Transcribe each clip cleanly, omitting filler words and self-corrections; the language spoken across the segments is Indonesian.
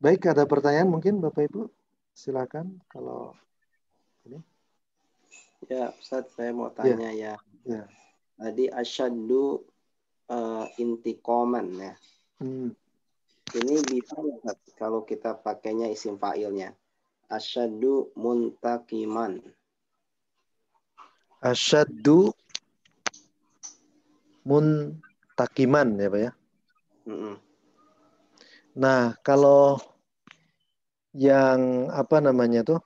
Baik, ada pertanyaan mungkin Bapak Ibu? Silakan kalau ini. Ya, Ustaz, saya mau Ya, tanya ya. ya. Tadi asyaddu intikoman ya. Ini bisa nggak, Ustaz, kalau kita pakainya isim fa'ilnya? Asyaddu muntakiman. Asyaddu muntakiman ya Pak ya. Nah, kalau yang apa namanya tuh?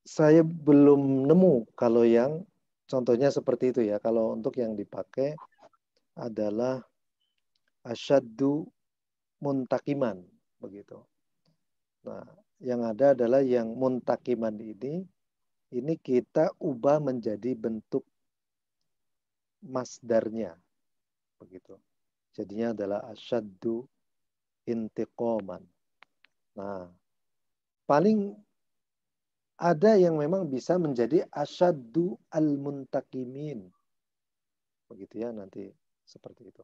Saya belum nemu kalau yang contohnya seperti itu ya. Kalau untuk yang dipakai adalah asyaddu muntakiman begitu. Nah, yang ada adalah yang muntakiman ini kita ubah menjadi bentuk masdarnya begitu. Jadinya adalah asyaddu intiqaman. Nah, paling ada yang memang bisa menjadi asyaddu al-muntakimin. Begitu ya nanti seperti itu.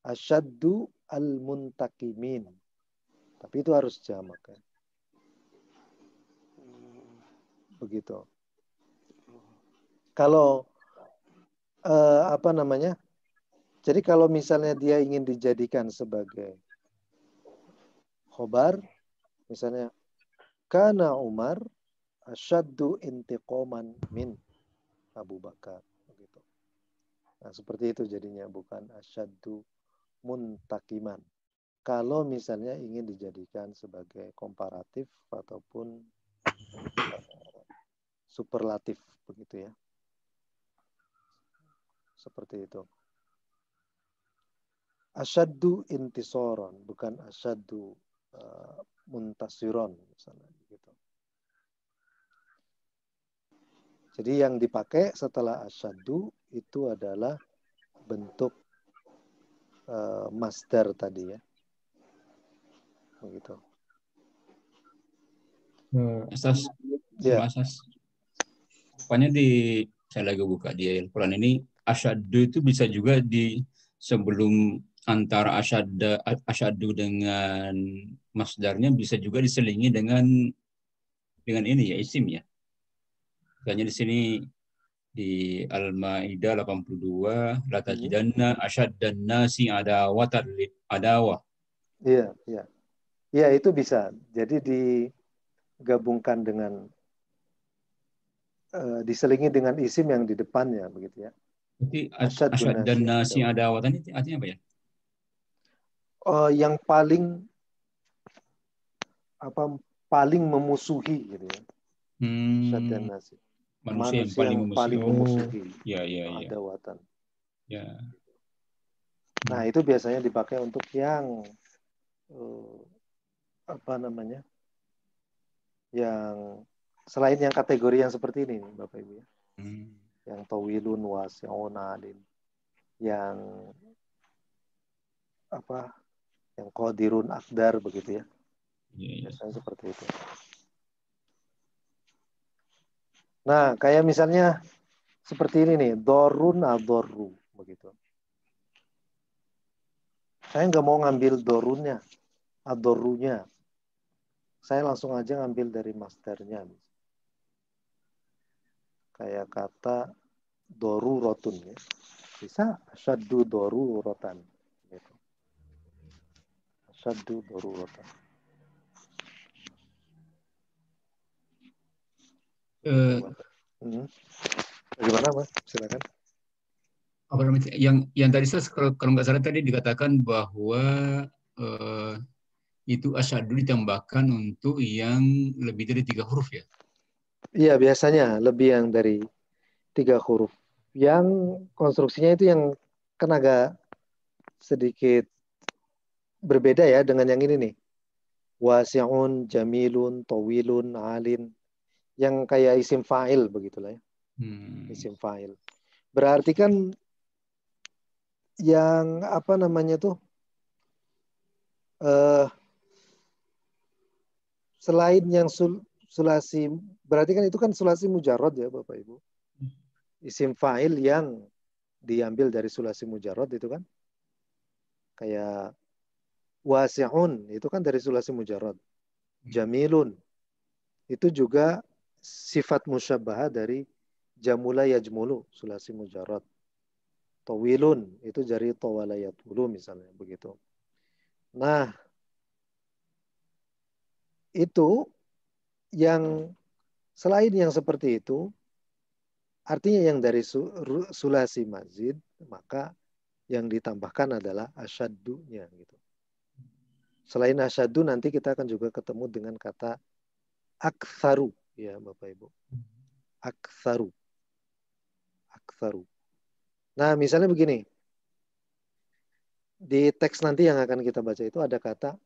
Asyaddu al-muntakimin. Tapi itu harus jamak ya. Begitu. Kalau apa namanya? Jadi kalau misalnya dia ingin dijadikan sebagai khobar, misalnya kana Umar asyaddu intiqaman min Abu Bakar. Begitu. Nah, seperti itu jadinya, bukan asyaddu muntakiman. Kalau misalnya ingin dijadikan sebagai komparatif ataupun superlatif, begitu ya. Seperti itu. Asyaddu intisoron, bukan asyaddu muntasiron, misalnya gitu. Jadi yang dipakai setelah asyaddu itu adalah bentuk masdar tadi ya. Begitu. Asas, Ya. asas. Rupanya saya lagi buka di Al-Quran ini, asyaddu itu bisa juga di sebelum antara asyaddu dengan masdarnya bisa juga diselingi dengan ini ya, isim ya. Misalnya di sini di Al-Maidah 82, la tajidanna asyaddan nasi adawatan adawah. Iya, iya. Iya, itu bisa. Jadi digabungkan dengan diselingi dengan isim yang di depannya begitu ya. Jadi Asyadun asyaddan nasi nasi adawah. adawatan itu artinya apa ya? Yang paling memusuhi gitu ya. Asyaddan nasi. Manusia yang paling memusuhi. Ya, ya, ya. Adawatan. Ya. Nah, itu biasanya dipakai untuk yang apa namanya? Yang selain yang kategori yang seperti ini, Bapak Ibu ya. Yang tawilun wasi'un alim. Yang apa? Yang qadirun akdar begitu ya. Biasanya seperti itu. Nah, kayak misalnya seperti ini nih, dorun adorru begitu. Saya nggak mau ngambil dorunnya, adorrunya. Saya langsung aja ngambil dari masdarnya. Kayak kata doru rotun ya. Bisa asyaddu doru rotan. Gitu. Asyaddu doru rotan. Bagaimana Mas? Silakan. Apa namanya? Yang tadi saya kalau nggak salah tadi dikatakan bahwa itu asyaddu ditambahkan untuk yang lebih dari 3 huruf ya? Iya, biasanya lebih yang dari 3 huruf. Yang konstruksinya itu yang kan agak sedikit berbeda ya dengan yang ini nih. Wasi'un, jamilun, tawilun, alin. Yang kayak isim fa'il begitulah ya. Isim fa'il. Berarti kan yang apa namanya tuh selain yang sulasi, berarti kan itu kan sulasi mujarrad ya Bapak Ibu. Isim fa'il yang diambil dari sulasi mujarrad itu kan kayak Wasi'un itu kan dari sulasi mujarrad. Jamilun itu juga sifat musyabbahah dari jamula yajmulu, sulasi mujarrad. Tawilun itu dari tawala yatulu misalnya begitu. Nah, itu yang selain yang seperti itu, artinya yang dari sulasi mazid, maka yang ditambahkan adalah asyaddunya gitu. Selain asyaddu nanti kita akan juga ketemu dengan kata aktsaru ya Bapak Ibu. Aktsaru. Aktsaru. Nah, misalnya begini. Di teks nanti yang akan kita baca itu ada kata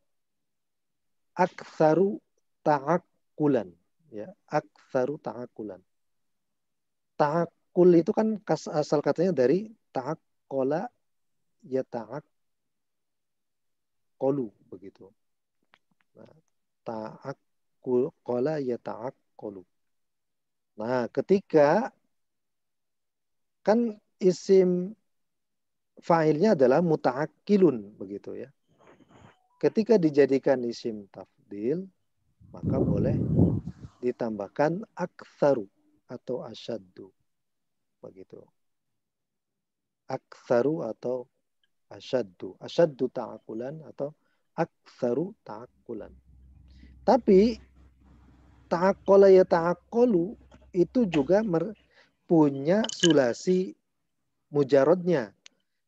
aktsaru ta'akkulan ya, aktsaru ta'akkulan. Ta'akkul itu kan asal katanya dari ta'aqqala ya ta'aqqalu begitu. Nah, ta'aqqala ya ta'aqqalu. Nah, ketika kan isim fa'ilnya adalah muta'akkilun begitu ya. Ketika dijadikan isim tafdil, maka boleh ditambahkan aktsaru atau asyaddu. Begitu. Aktsaru atau asyaddu. Asyaddu ta'akulan atau aktsaru ta'akulan. Tapi ta'akola ya ta'akolu itu juga punya sulasi mujarodnya.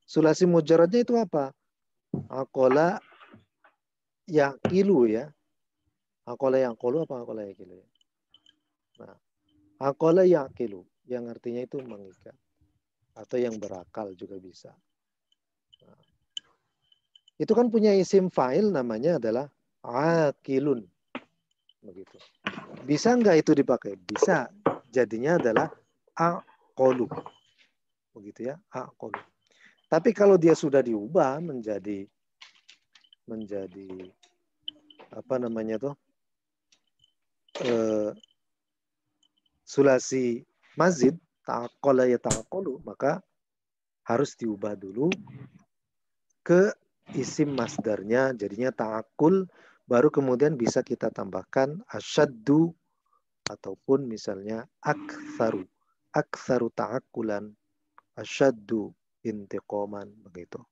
Sulasi mujarodnya itu apa? Akola yakilu ya. Akola yakilu apa akola yakilu ya? Nah, akola yakilu yang artinya itu mengikat atau yang berakal juga bisa. Nah, itu kan punya isim fa'il namanya adalah akilun. Begitu. Bisa nggak itu dipakai? Bisa. Jadinya adalah aqolu. Begitu ya, aqolu. Tapi kalau dia sudah diubah menjadi apa namanya tuh? Sulasi mazid, ta'aqala ya ta'aqolu, maka harus diubah dulu ke isim masdarnya, jadinya ta'akul, baru kemudian bisa kita tambahkan asyaddu ataupun misalnya aktsaru. Aktsaru ta'akulan, asyaddu intiqaman, begitu.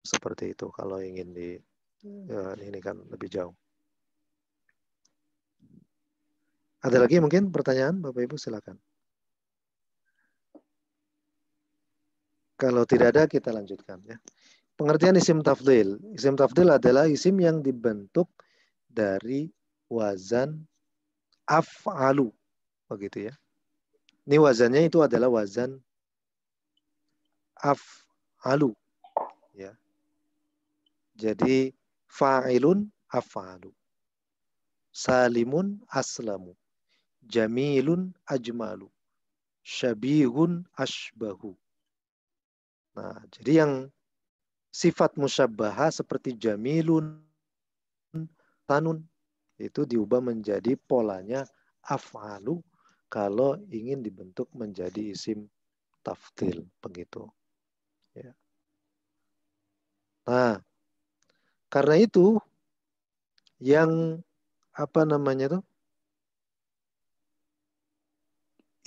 Seperti itu kalau ingin ini kan lebih jauh. Ada lagi mungkin pertanyaan Bapak Ibu silakan. Kalau tidak ada kita lanjutkan ya. Pengertian isim tafdil. Isim tafdil adalah isim yang dibentuk dari wazan af'alu. Begitu ya. Ini wazannya itu adalah wazan af'alu. Ya. Jadi fa'ilun af'alu. Salimun aslamu. Jamilun ajmalu. Syabihun ashbahu. Nah, jadi yang sifat musyabbaha seperti jamilun, tanun, itu diubah menjadi polanya af'alu kalau ingin dibentuk menjadi isim tafdil. Begitu. Ya. Nah, karena itu yang apa namanya tuh?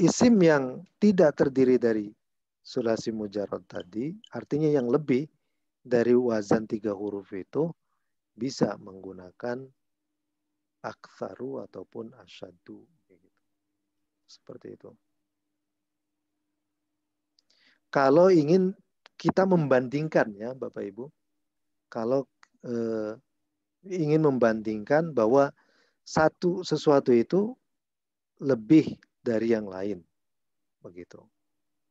Isim yang tidak terdiri dari sulasi mujarrad tadi, artinya yang lebih dari wazan 3 huruf itu bisa menggunakan aktsaru ataupun asyaddu. Seperti itu. Kalau ingin kita membandingkan ya Bapak Ibu, kalau ingin membandingkan bahwa sesuatu itu lebih dari yang lain, begitu.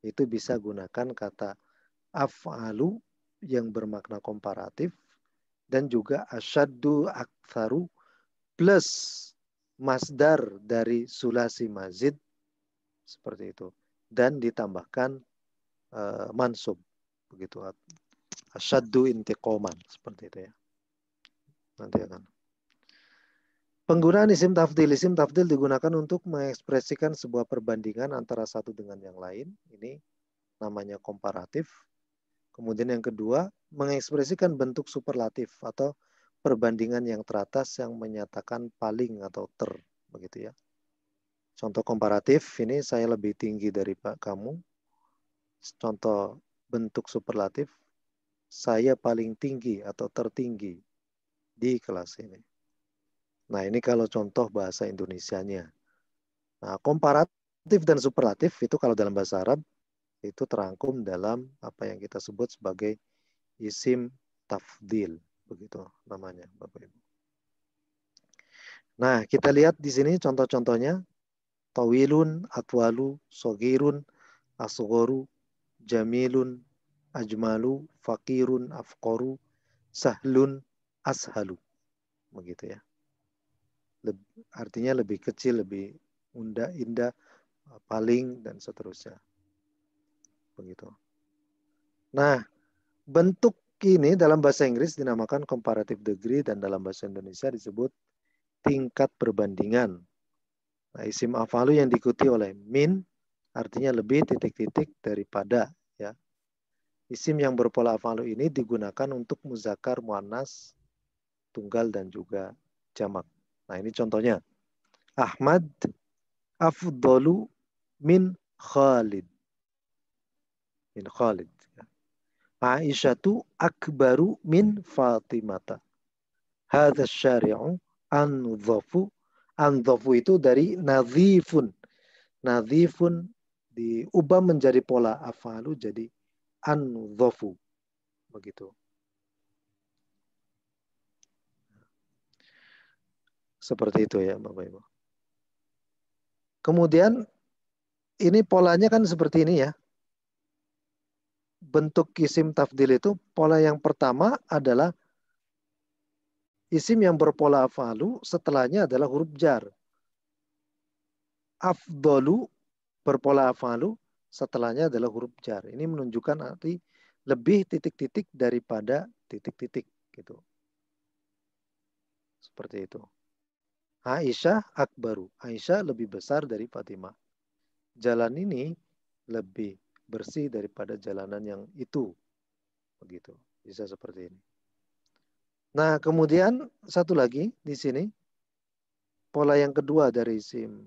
Itu bisa gunakan kata af'alu yang bermakna komparatif dan juga asyaddu aktsaru plus masdar dari sulasi mazid seperti itu dan ditambahkan mansub begitu asyaddu intiqaman seperti itu ya. Nanti akan penggunaan isim tafdil digunakan untuk mengekspresikan sebuah perbandingan antara satu dengan yang lain. Ini namanya komparatif. Kemudian yang kedua, mengekspresikan bentuk superlatif atau perbandingan yang teratas yang menyatakan paling atau ter, begitu ya. Contoh komparatif, ini saya lebih tinggi dari kamu. Contoh bentuk superlatif, saya paling tinggi atau tertinggi di kelas ini. Nah, ini kalau contoh bahasa Indonesianya. Nah, komparatif dan superlatif itu kalau dalam bahasa Arab itu terangkum dalam apa yang kita sebut sebagai isim tafdil, begitu namanya, Bapak Ibu. Nah, kita lihat di sini contoh-contohnya. Tawilun, atwalu, sogirun, asghoru, jamilun, ajmalu, fakirun, afqaru, sahlun, ashalu. Begitu ya. Artinya lebih kecil, lebih indah, paling, dan seterusnya. Begitu. Nah, bentuk ini dalam bahasa Inggris dinamakan comparative degree dan dalam bahasa Indonesia disebut tingkat perbandingan. Nah, isim afalu yang diikuti oleh min artinya lebih titik-titik daripada ya. Isim yang berpola afalu ini digunakan untuk muzakkar muannas tunggal dan juga jamak. Nah, ini contohnya. Ahmad afdalu min Khalid. Min Khalid. Aisyatu akbaru min Fatimata. Hadza syari'u anzafu. Anzafu itu dari nadhifun. Nadhifun diubah menjadi pola afalu jadi anzafu. Begitu. Seperti itu ya Bapak Ibu. Kemudian ini polanya kan seperti ini ya. Bentuk isim tafdil itu pola yang pertama adalah isim yang berpola afalu, setelahnya adalah huruf jar. Afdolu berpola afalu, setelahnya adalah huruf jar. Ini menunjukkan arti lebih titik-titik daripada titik-titik gitu. Seperti itu. Aisyah akbaru. Aisyah lebih besar dari Fatimah. Jalan ini lebih bersih daripada jalanan yang itu. Begitu. Bisa seperti ini. Nah, kemudian satu lagi di sini pola yang kedua dari isim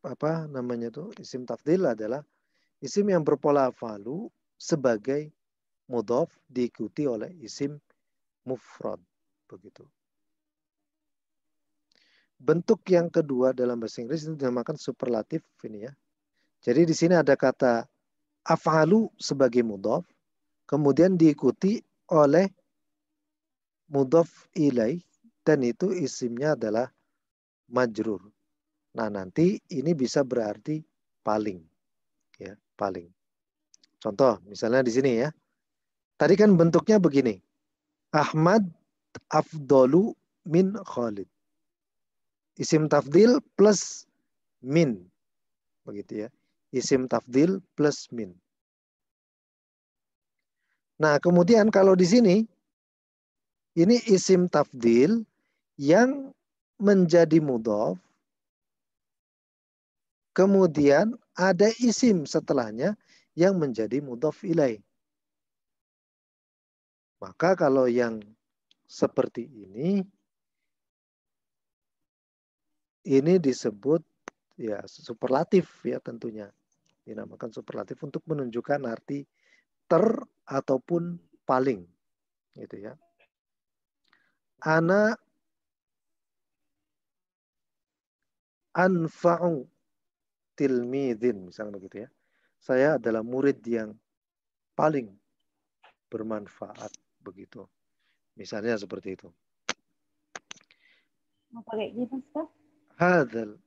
apa namanya tuh isim tafdil adalah isim yang berpola afalu sebagai mudhof diikuti oleh isim mufrad. Begitu. Bentuk yang kedua dalam bahasa Inggris itu dinamakan superlatif ini ya. Jadi di sini ada kata afalu sebagai mudhof, kemudian diikuti oleh mudhof ilaih dan itu isimnya adalah majrur. Nah, nanti ini bisa berarti paling ya, paling. Contoh misalnya di sini ya. Tadi kan bentuknya begini. Ahmad afdolu min Khalid. Isim tafdil plus min. Begitu ya. Isim tafdil plus min. Nah, kemudian kalau di sini ini isim tafdil yang menjadi mudhof. Kemudian ada isim setelahnya yang menjadi mudhof ilaih. Maka kalau yang seperti ini disebut ya superlatif ya tentunya. Dinamakan superlatif untuk menunjukkan arti ter ataupun paling. Gitu ya. Ana anfa'u tilmidin misalnya begitu ya. Saya adalah murid yang paling bermanfaat begitu. Misalnya seperti itu. Mau pakai gitu, Ustaz? Hadzal.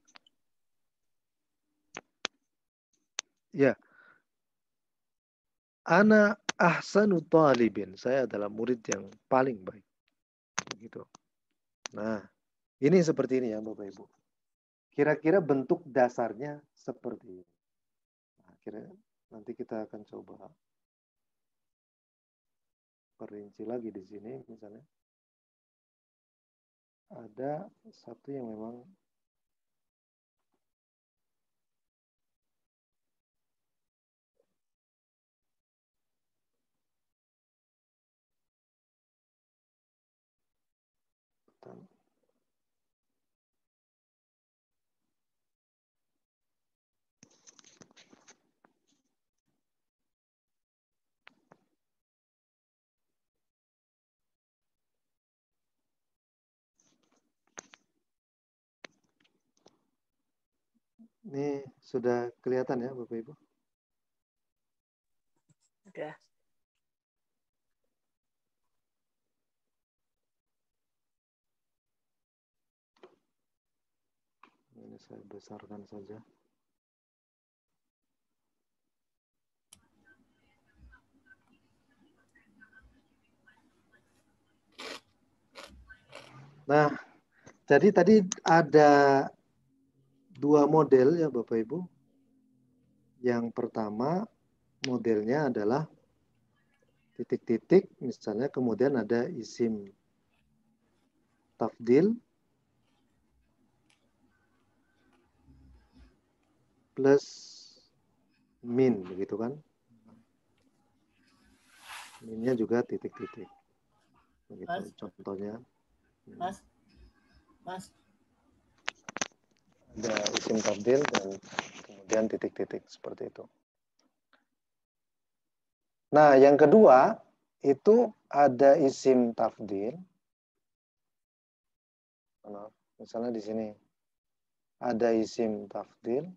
Ya. Ana ahsanu talibin. Saya adalah murid yang paling baik. Begitu. Nah, ini seperti ini ya Bapak Ibu. Kira-kira bentuk dasarnya seperti ini. Nah, nanti kita akan coba perinci lagi di sini misalnya. Ada satu yang memang kelihatan. Ini sudah kelihatan ya Bapak Ibu? Sudah. Ini saya besarkan saja. Nah, jadi tadi ada dua model ya Bapak Ibu. Yang pertama modelnya adalah titik-titik, misalnya kemudian ada isim tafdil plus min, begitu kan? Minnya juga titik-titik. Begitu Mas. contohnya. Mas. Ada isim tafdil dan kemudian titik-titik seperti itu. Nah, yang kedua itu ada isim tafdil. Misalnya di sini ada isim tafdil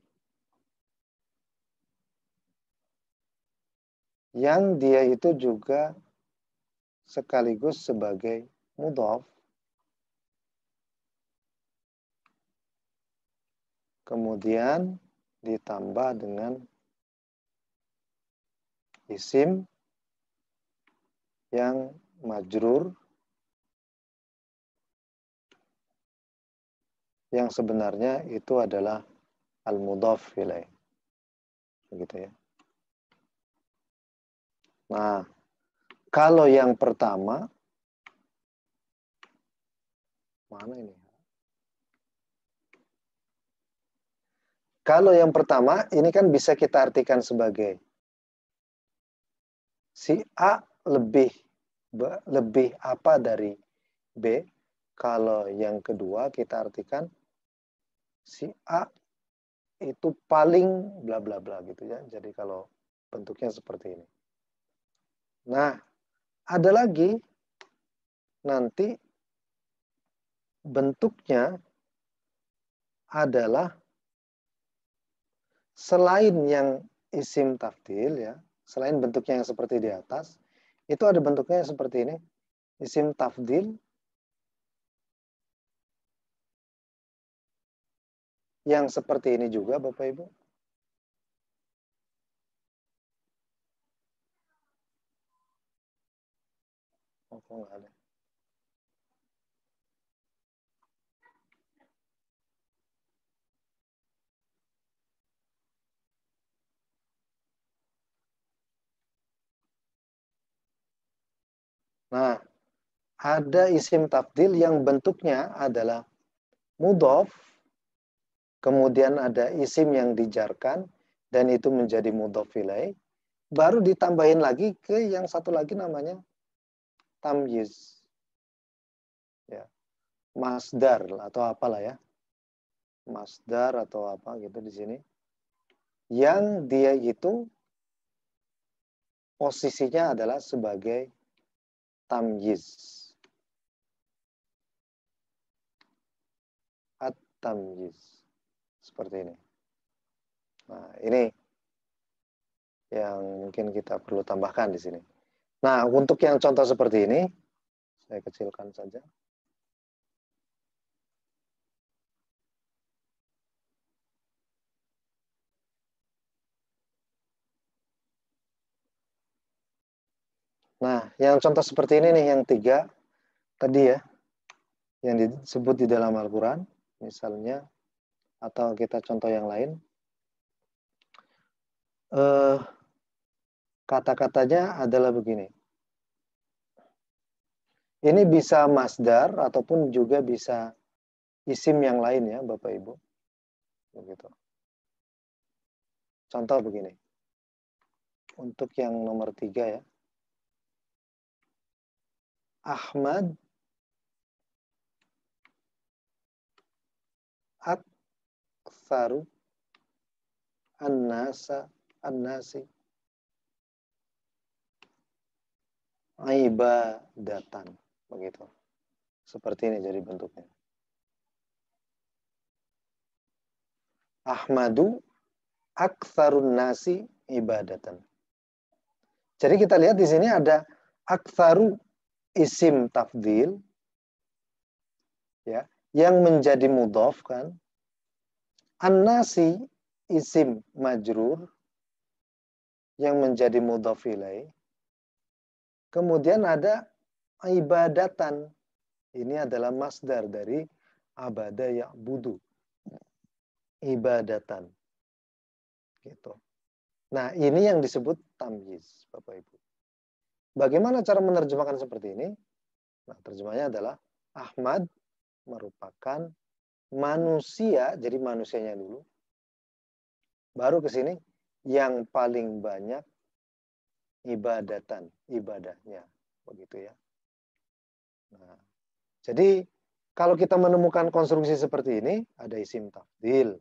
yang dia itu juga sekaligus sebagai mudhaf, kemudian ditambah dengan isim yang majrur yang sebenarnya itu adalah al-mudhaf ilaih. Begitu ya. Nah, kalau yang pertama, mana ini? Kalau yang pertama, ini kan bisa kita artikan sebagai si A lebih apa dari B. Kalau yang kedua kita artikan si A itu paling bla bla bla gitu ya. Jadi kalau bentuknya seperti ini. Nah, ada lagi nanti bentuknya adalah selain yang isim tafdil ya, selain bentuknya yang seperti di atas, itu ada bentuknya yang seperti ini, isim tafdil yang seperti ini juga Bapak Ibu. Oh, kok nggak ada. Nah, ada isim tafdil yang bentuknya adalah mudhaf, kemudian ada isim yang dijarkan, dan itu menjadi mudhaf ilaih, baru ditambahin lagi ke yang satu lagi namanya tamyiz. Ya. Masdar atau apalah ya. Masdar atau apa gitu di sini. Yang dia itu posisinya adalah sebagai tamyiz. At-tamyiz. Seperti ini. Nah, ini yang mungkin kita perlu tambahkan di sini. Nah, untuk yang contoh seperti ini, saya kecilkan saja. Nah, yang contoh seperti ini nih, yang 3 tadi ya, yang disebut di dalam Al-Quran, misalnya, atau kita contoh yang lain. Kata-katanya adalah begini. Ini bisa masdar ataupun juga bisa isim yang lain ya, Bapak Ibu. Begitu. Contoh begini. Untuk yang nomor 3 ya. Ahmad aktsaru annasi ibadatan. Begitu. Seperti ini jadi bentuknya. Ahmadu aktsarun nasi ibadatan. Jadi kita lihat di sini ada aktsaru isim tafdil ya, yang menjadi mudhof kan. An-nasi isim majrur yang menjadi mudhof ilaih. Kemudian ada ibadatan. Ini adalah masdar dari abada ya'budu. Ibadatan. Gitu. Nah, ini yang disebut tamyiz, Bapak Ibu. Bagaimana cara menerjemahkan seperti ini? Nah, terjemahnya adalah Ahmad merupakan manusia, jadi manusianya dulu. Baru ke sini yang paling banyak ibadatan, ibadahnya, begitu ya. Nah, jadi kalau kita menemukan konstruksi seperti ini, ada isim tafdil.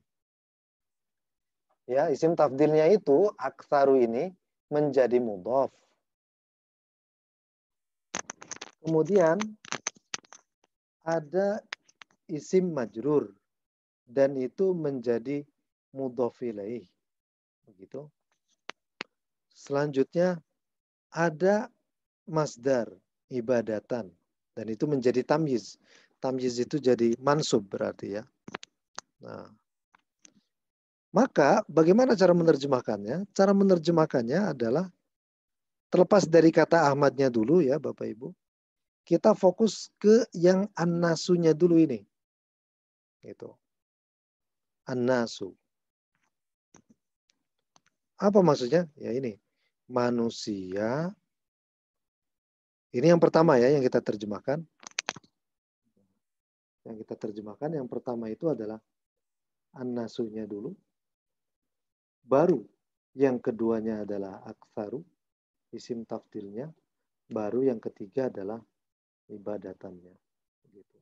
Ya, isim tafdilnya itu aktsaru ini menjadi mudhof. Kemudian ada isim majrur dan itu menjadi mudhof ilaih. Begitu. Selanjutnya ada masdar ibadatan dan itu menjadi tamyiz. Tamyiz itu jadi mansub berarti ya. Nah, maka bagaimana cara menerjemahkannya? Cara menerjemahkannya adalah terlepas dari kata Ahmadnya dulu ya Bapak Ibu. Kita fokus ke yang an-nasunya dulu ini. Gitu. An-nasu. Apa maksudnya? Ya ini. Manusia. Ini yang pertama ya yang kita terjemahkan. Yang kita terjemahkan yang pertama itu adalah an-nasunya dulu. Baru yang keduanya adalah aktsaru, isim tafdilnya. Baru yang ketiga adalah ibadatannya. Begitu.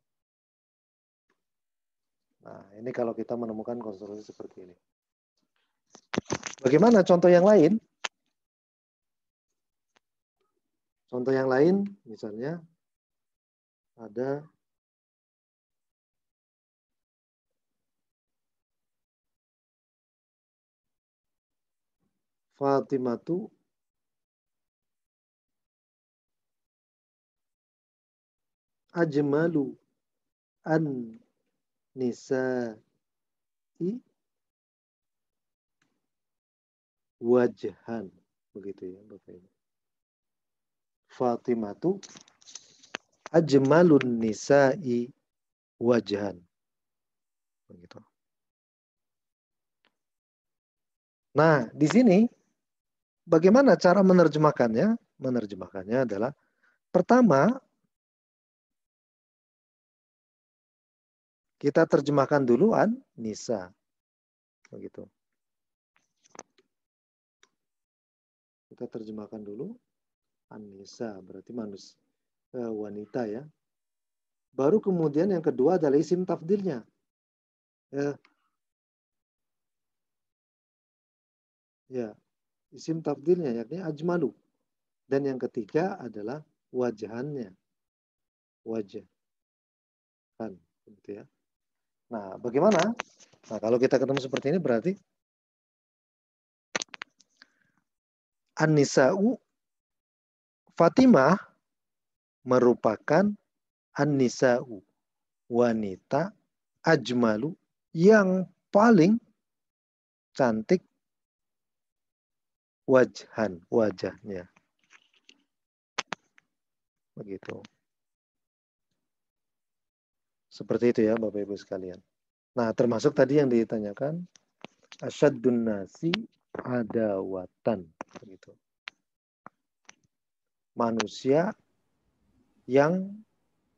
Nah, ini kalau kita menemukan konstruksi seperti ini. Bagaimana contoh yang lain? Contoh yang lain, misalnya ada Fatimatu ajmalu an nisa'i wajhan. Begitu ya Bapak Ibu. Fatimatu ajmalun nisa'i wajhan. Begitu. Nah, di sini bagaimana cara menerjemahkannya? Menerjemahkannya adalah pertama kita terjemahkan dulu an nisa. Begitu. Kita terjemahkan dulu an-nisa, berarti manusia, wanita ya. Baru kemudian yang kedua adalah isim tafdilnya. Ya, isim tafdilnya yakni ajmalu. Dan yang ketiga adalah wajahannya. Wajah. Kan, gitu ya. Nah, bagaimana? Nah, kalau kita ketemu seperti ini berarti An-Nisa'u Fatimah merupakan An-Nisa'u wanita ajmalu yang paling cantik wajhan, wajahnya. Begitu. Seperti itu ya Bapak Ibu sekalian. Nah, termasuk tadi yang ditanyakan asyaddun nasi adawatan. Begitu. Manusia yang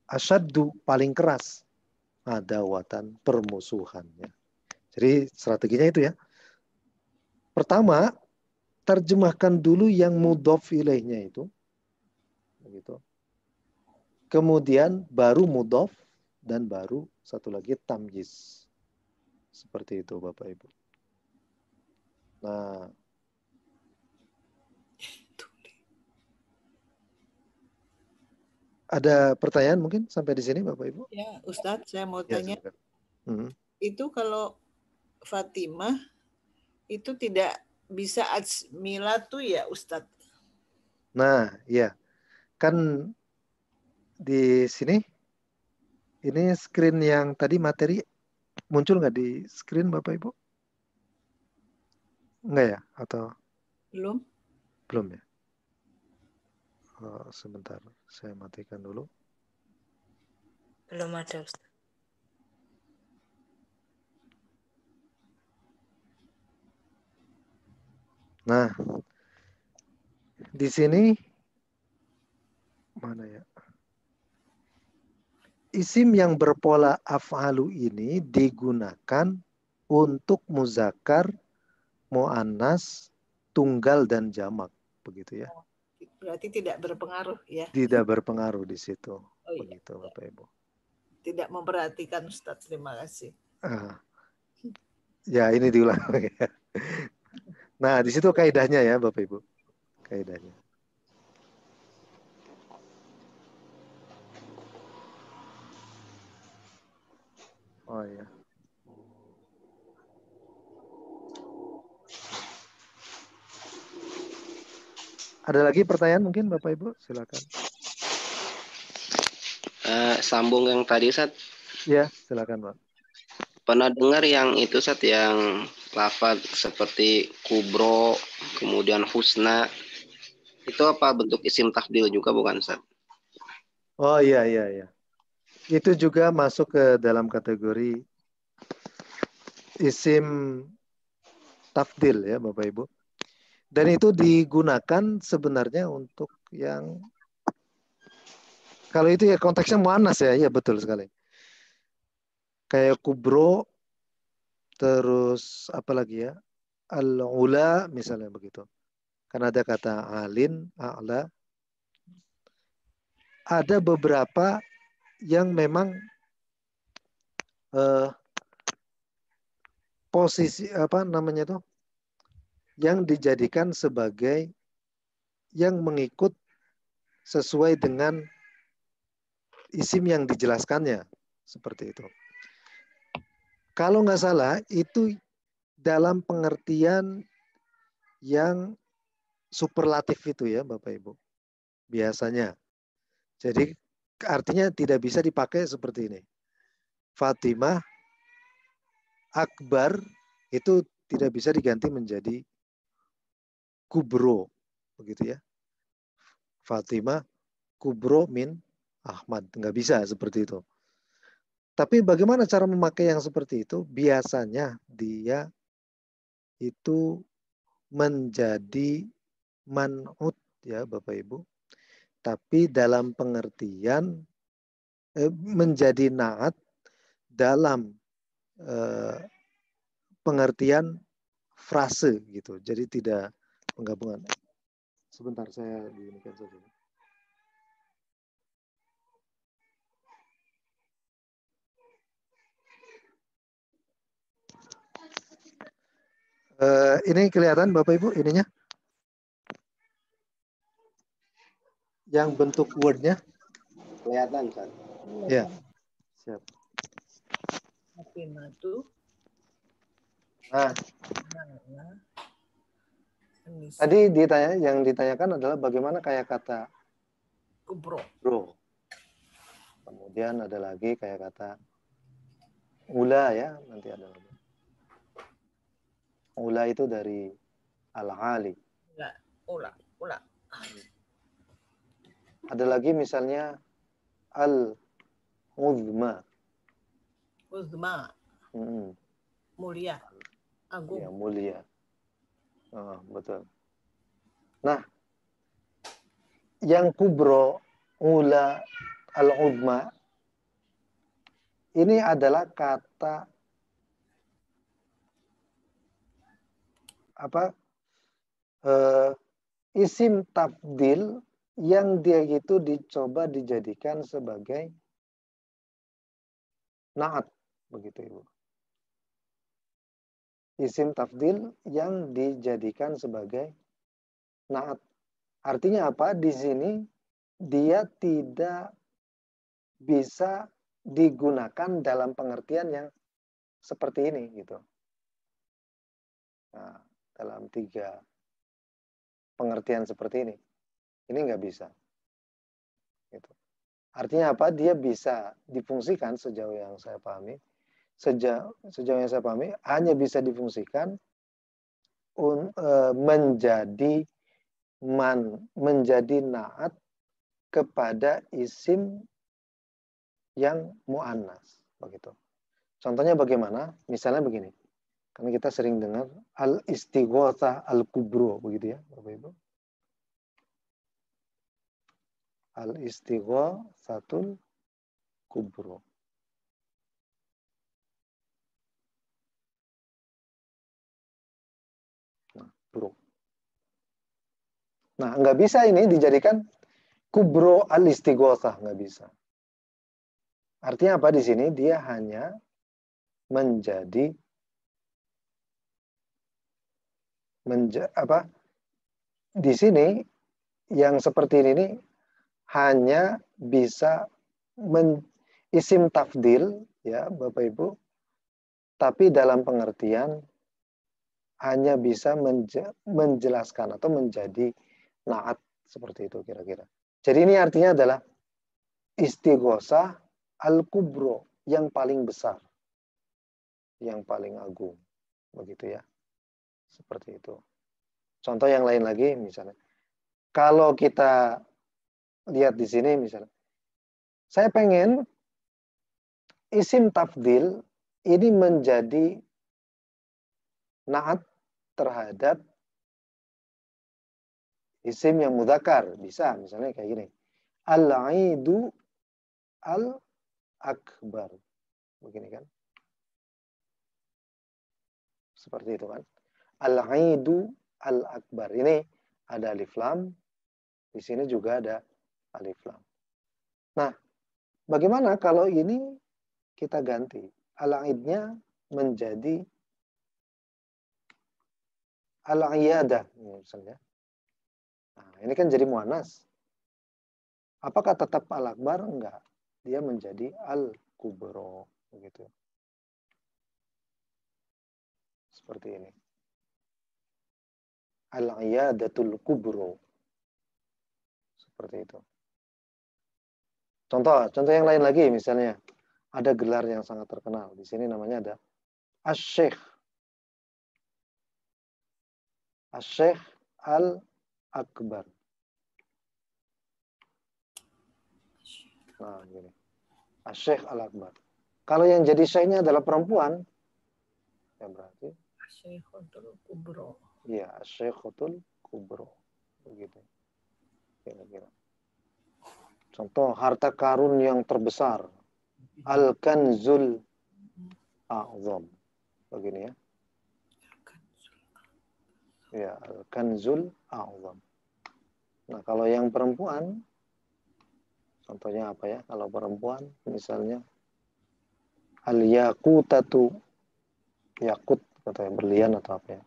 asyaddu paling keras adawatan permusuhannya. Jadi strateginya itu ya. Pertama, terjemahkan dulu yang mudhof ilaihnya itu. Begitu. Kemudian baru mudhof dan baru satu lagi tamyiz. Seperti itu Bapak Ibu. Nah, ada pertanyaan mungkin sampai di sini Bapak Ibu? Ya, Ustadz, saya mau Ya, tanya. Itu kalau Fatimah itu tidak bisa ajmilatu ya Ustadz? Nah, ya. Kan di sini ini screen yang tadi materi muncul nggak di screen Bapak Ibu? Enggak ya? Atau belum? Belum ya? Oh, sebentar, saya matikan dulu. Belum ada, Ustaz. Nah, di sini mana ya? Isim yang berpola af'alu ini digunakan untuk muzakkar, muannas, tunggal dan jamak, begitu ya. Berarti tidak berpengaruh ya. Tidak berpengaruh di situ. Oh, iya. Begitu Bapak Ibu. Tidak memperhatikan Ustadz, terima kasih. Ya, ini diulang ya. Nah, di situ kaidahnya ya Bapak Ibu. Kaidahnya. Oh ya. Ada lagi pertanyaan mungkin Bapak Ibu? Silakan. Sambung yang tadi, Sat. Ya, silakan Pak. Pernah dengar yang itu, Sat, yang lafaz seperti kubro, kemudian husna. Itu apa bentuk isim tafdil juga bukan, Sat? Oh iya. Itu juga masuk ke dalam kategori isim tafdil ya Bapak Ibu. Dan itu digunakan sebenarnya untuk yang kalau itu ya konteksnya muannas ya, iya betul sekali. Kayak kubro, terus apa lagi ya, al-ula misalnya begitu. Karena ada kata alin, a'la. Ada beberapa yang memang posisi apa namanya tuh, yang dijadikan sebagai yang mengikut sesuai dengan isim yang dijelaskannya. Seperti itu. Kalau nggak salah, itu dalam pengertian yang superlatif itu ya Bapak Ibu. Biasanya. Jadi artinya tidak bisa dipakai seperti ini. Fatimah akbar itu tidak bisa diganti menjadi kubro. Begitu ya. Fatimah kubro min Ahmad. Nggak bisa seperti itu. Tapi bagaimana cara memakai yang seperti itu? Biasanya dia itu menjadi man'ut ya Bapak Ibu. Tapi dalam pengertian menjadi naat dalam pengertian frase gitu. Jadi tidak penggabungan. Sebentar saya diinikan saja. Ini kelihatan Bapak Ibu ininya? Yang bentuk wordnya? Kelihatan, kan? Ya, siap. Nah, tadi yang ditanyakan adalah bagaimana kayak kata kubro. Bro. Kemudian ada lagi kayak kata ula ya, nanti ada lagi. Ula itu dari al-ali. Ula. Ada lagi misalnya al-uzma. Mulia. Agung. Ya, mulia. Oh, betul. Nah, yang kubro, ula, al-uzma, ini adalah kata isim tabdil yang dia itu dicoba dijadikan sebagai naat, begitu Ibu. isim tafdil yang dijadikan sebagai naat. Artinya apa? Di sini dia tidak bisa digunakan dalam pengertian yang seperti ini gitu. Nah, dalam 3 pengertian seperti ini nggak bisa. Gitu. Artinya apa? Dia bisa difungsikan sejauh yang saya pahami, sejauh yang saya pahami hanya bisa difungsikan menjadi naat kepada isim yang mu'annas begitu. Contohnya bagaimana? Misalnya begini. Karena kita sering dengar al-istighotsah al-kubro begitu ya, Bapak Ibu. Al-istighatsatul kubro. Nah, bro. Nah, nggak bisa ini dijadikan kubro al-istighotsah, nggak bisa. Artinya apa di sini? Dia hanya menjadi di sini yang seperti ini hanya bisa isim tafdil ya Bapak Ibu, tapi dalam pengertian hanya bisa menjelaskan atau menjadi naat seperti itu kira-kira. Jadi ini artinya adalah istighosah al-kubro yang paling besar, yang paling agung, begitu ya. Seperti itu. Contoh yang lain lagi misalnya. Kalau kita lihat di sini misalnya. Saya pengen isim tafdil ini menjadi naat terhadap isim yang mudzakkar. Bisa misalnya kayak gini. Al-aidu al-akbar. Begini kan. Seperti itu kan. Al-aidu al-akbar. Ini ada alif lam. Di sini juga ada alif lam. Nah, bagaimana kalau ini kita ganti? Al-aidnya menjadi al-iyadah misalnya. Nah, ini kan jadi muannas. Apakah tetap al-akbar? Enggak. Dia menjadi al-kubro. Begitu. Seperti ini. Al-iyadatul kubro. Seperti itu. Contoh yang lain lagi misalnya. Ada gelar yang sangat terkenal. Di sini namanya ada Asy-Syaikh. Asy-Syaikh al-Akbar. Nah, gini. Asy-Syaikh al-Akbar. Kalau yang jadi syekhnya adalah perempuan, ya berarti Syekhatul Kubro. iya, Syekhatul Kubro. Begitu. Kira-kira. Contoh harta karun yang terbesar. Al-Kanzul A'zam. Begini ya. Ya, Al-Kanzul A'zam. Nah, kalau yang perempuan, contohnya apa ya? Kalau perempuan, misalnya Al-Yaqutatu, yakut, katanya berlian atau apa ya?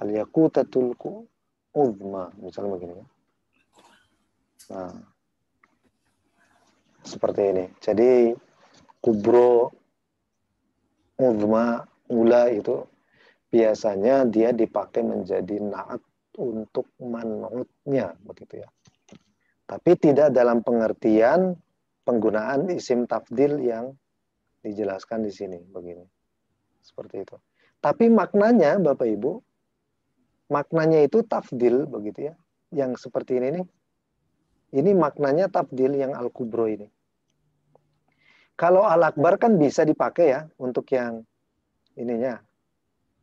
Al-Yaqutatul Uzma, misalnya begini ya. Nah, seperti ini. Jadi, kubro, uzma, ula itu biasanya dia dipakai menjadi naat untuk manutnya, begitu ya. Tapi tidak dalam pengertian penggunaan isim tafdil yang dijelaskan di sini, begini. Seperti itu. Tapi maknanya, Bapak Ibu, maknanya itu tafdil, begitu ya. Yang seperti ini nih. Ini maknanya tafdil yang al-kubro ini. Kalau al-akbar kan bisa dipakai ya untuk yang ininya.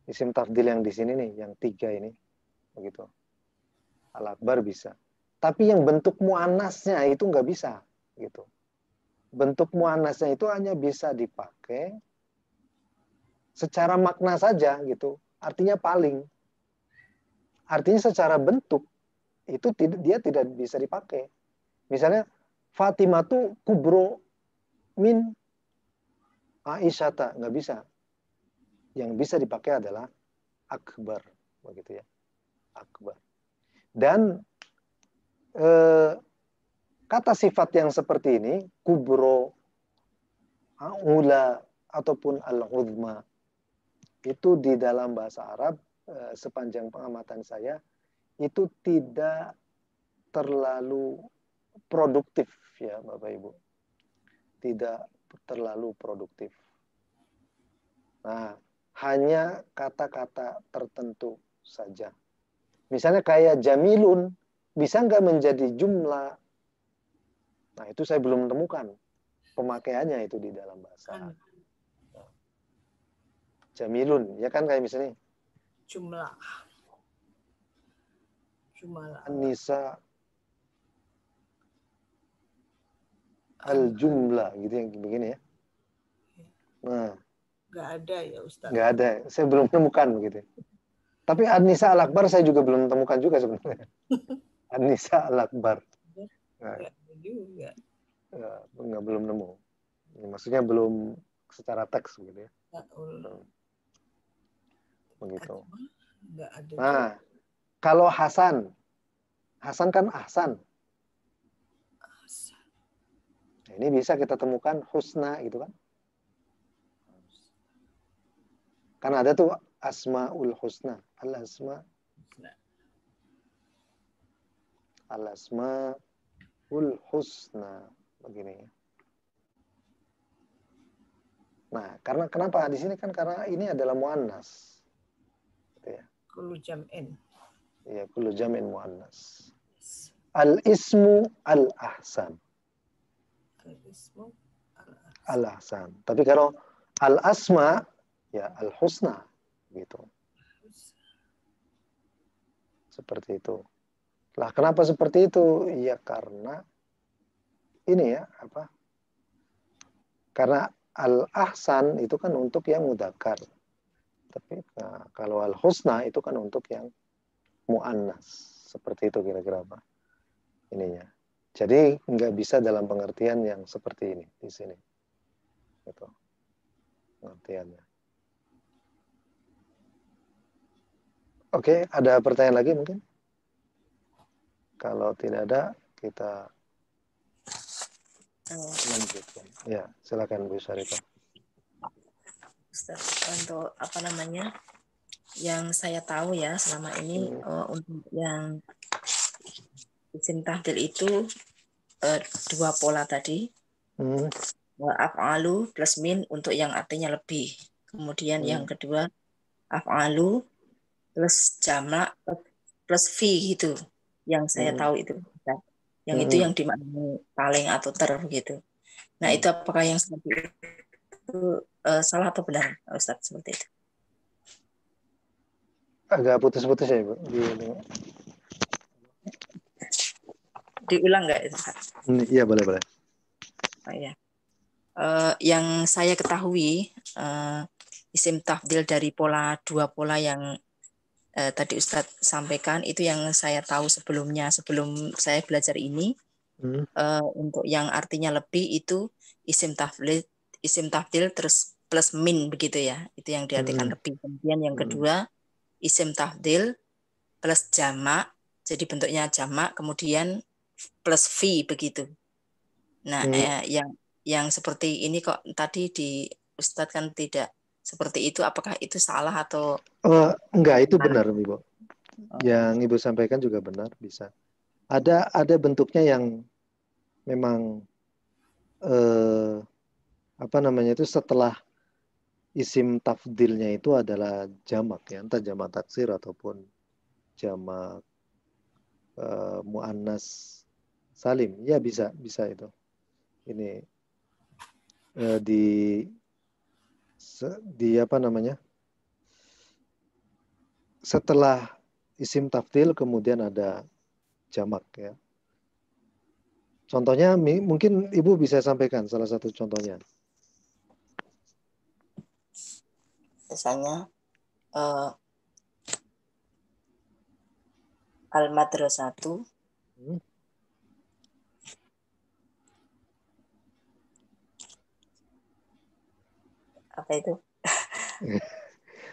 Isim tafdil yang di sini nih, yang 3 ini. Begitu. Al-akbar bisa. Tapi yang bentuk muannasnya itu nggak bisa. Gitu. Bentuk muannasnya itu hanya bisa dipakai secara makna saja gitu. Artinya paling. Artinya secara bentuk itu dia tidak bisa dipakai. Misalnya Fatimah tuh kubro min Aisyata, nggak bisa. yang bisa dipakai adalah akbar, begitu ya, akbar. Dan kata sifat yang seperti ini, kubro, ula, ataupun al-uzma, itu di dalam bahasa Arab, sepanjang pengamatan saya, itu tidak terlalu produktif ya Bapak Ibu. Tidak terlalu produktif. Nah, hanya kata-kata tertentu saja. Misalnya kayak jamilun, bisa nggak menjadi jumlah? Nah, itu saya belum temukan pemakaiannya itu di dalam bahasa Arab. Jamilun, ya kan kayak misalnya Jumlah. An-nisa al-jumlah gitu yang begini ya. Nah, Nggak ada ya Ustaz. nggak ada, saya belum temukan begitu. Tapi An-nisa al-akbar saya juga belum temukan juga sebenarnya. An-nisa al-akbar. Nah, Nggak ada juga. nggak belum nemu. Ya, maksudnya belum secara teks begitu ya. Begitu. Nggak ada juga. Nah, kalau Hasan, Hasan kan ahsan. Nah, ini bisa kita temukan husna gitu kan. Karena ada tuh asmaul husna. Al-asmaul husna. Begini. Nah, karena kenapa di sini kan karena ini adalah muannas. Gitu ya. Kullu jam'in. Ya, kullu jam'in muannas. Al-ismu al-ahsan. Al-ismu Al-ahsan. Tapi kalau al-asma ya al-husna gitu. Seperti itu. Lah kenapa seperti itu? Ya karena ini ya apa? Karena al-ahsan itu kan untuk yang mudzakkar. Tapi nah, kalau al-husna itu kan untuk yang muannas. Seperti itu kira-kira apa ininya. Jadi nggak bisa dalam pengertian yang seperti ini di sini. Gitu. Pengertiannya. Oke, ada pertanyaan lagi mungkin? Kalau tidak ada, kita lanjutkan. Ya, silakan Bu Syarifah. Ustaz, untuk apa namanya? Yang saya tahu ya selama ini untuk yang isim tahdil itu dua pola tadi. Af'alu plus min untuk yang artinya lebih. Kemudian yang kedua af'alu plus jamak plus fi gitu. Yang saya tahu itu. Yang itu yang dimaknai paling atau ter gitu. Nah, itu apakah yang seperti itu salah atau benar, Ustaz, seperti itu? Agak putus-putus ya, Ibu. Diulang nggak itu, Pak? Iya, boleh. Oh, ya. Yang saya ketahui isim tafdil dari dua pola yang tadi Ustadz sampaikan itu yang saya tahu sebelumnya sebelum saya belajar ini. Untuk yang artinya lebih itu isim tafdil terus plus min begitu ya, itu yang diartikan lebih. Kemudian yang kedua isim tafdil plus jamak, jadi bentuknya jamak, kemudian plus fi begitu. Nah, yang seperti ini kok tadi di Ustadz kan tidak seperti itu, apakah itu salah atau enggak, itu benar Ibu. Yang Ibu sampaikan juga benar, bisa. Ada bentuknya yang memang apa namanya itu setelah isim tafdilnya itu adalah jamak ya, entah jamak taksir ataupun jamak muannas salim. Ya bisa itu. Ini di apa namanya? Setelah isim tafdil kemudian ada jamak ya. Contohnya mungkin Ibu bisa sampaikan salah satu contohnya. Misalnya al-madrasatu apa itu?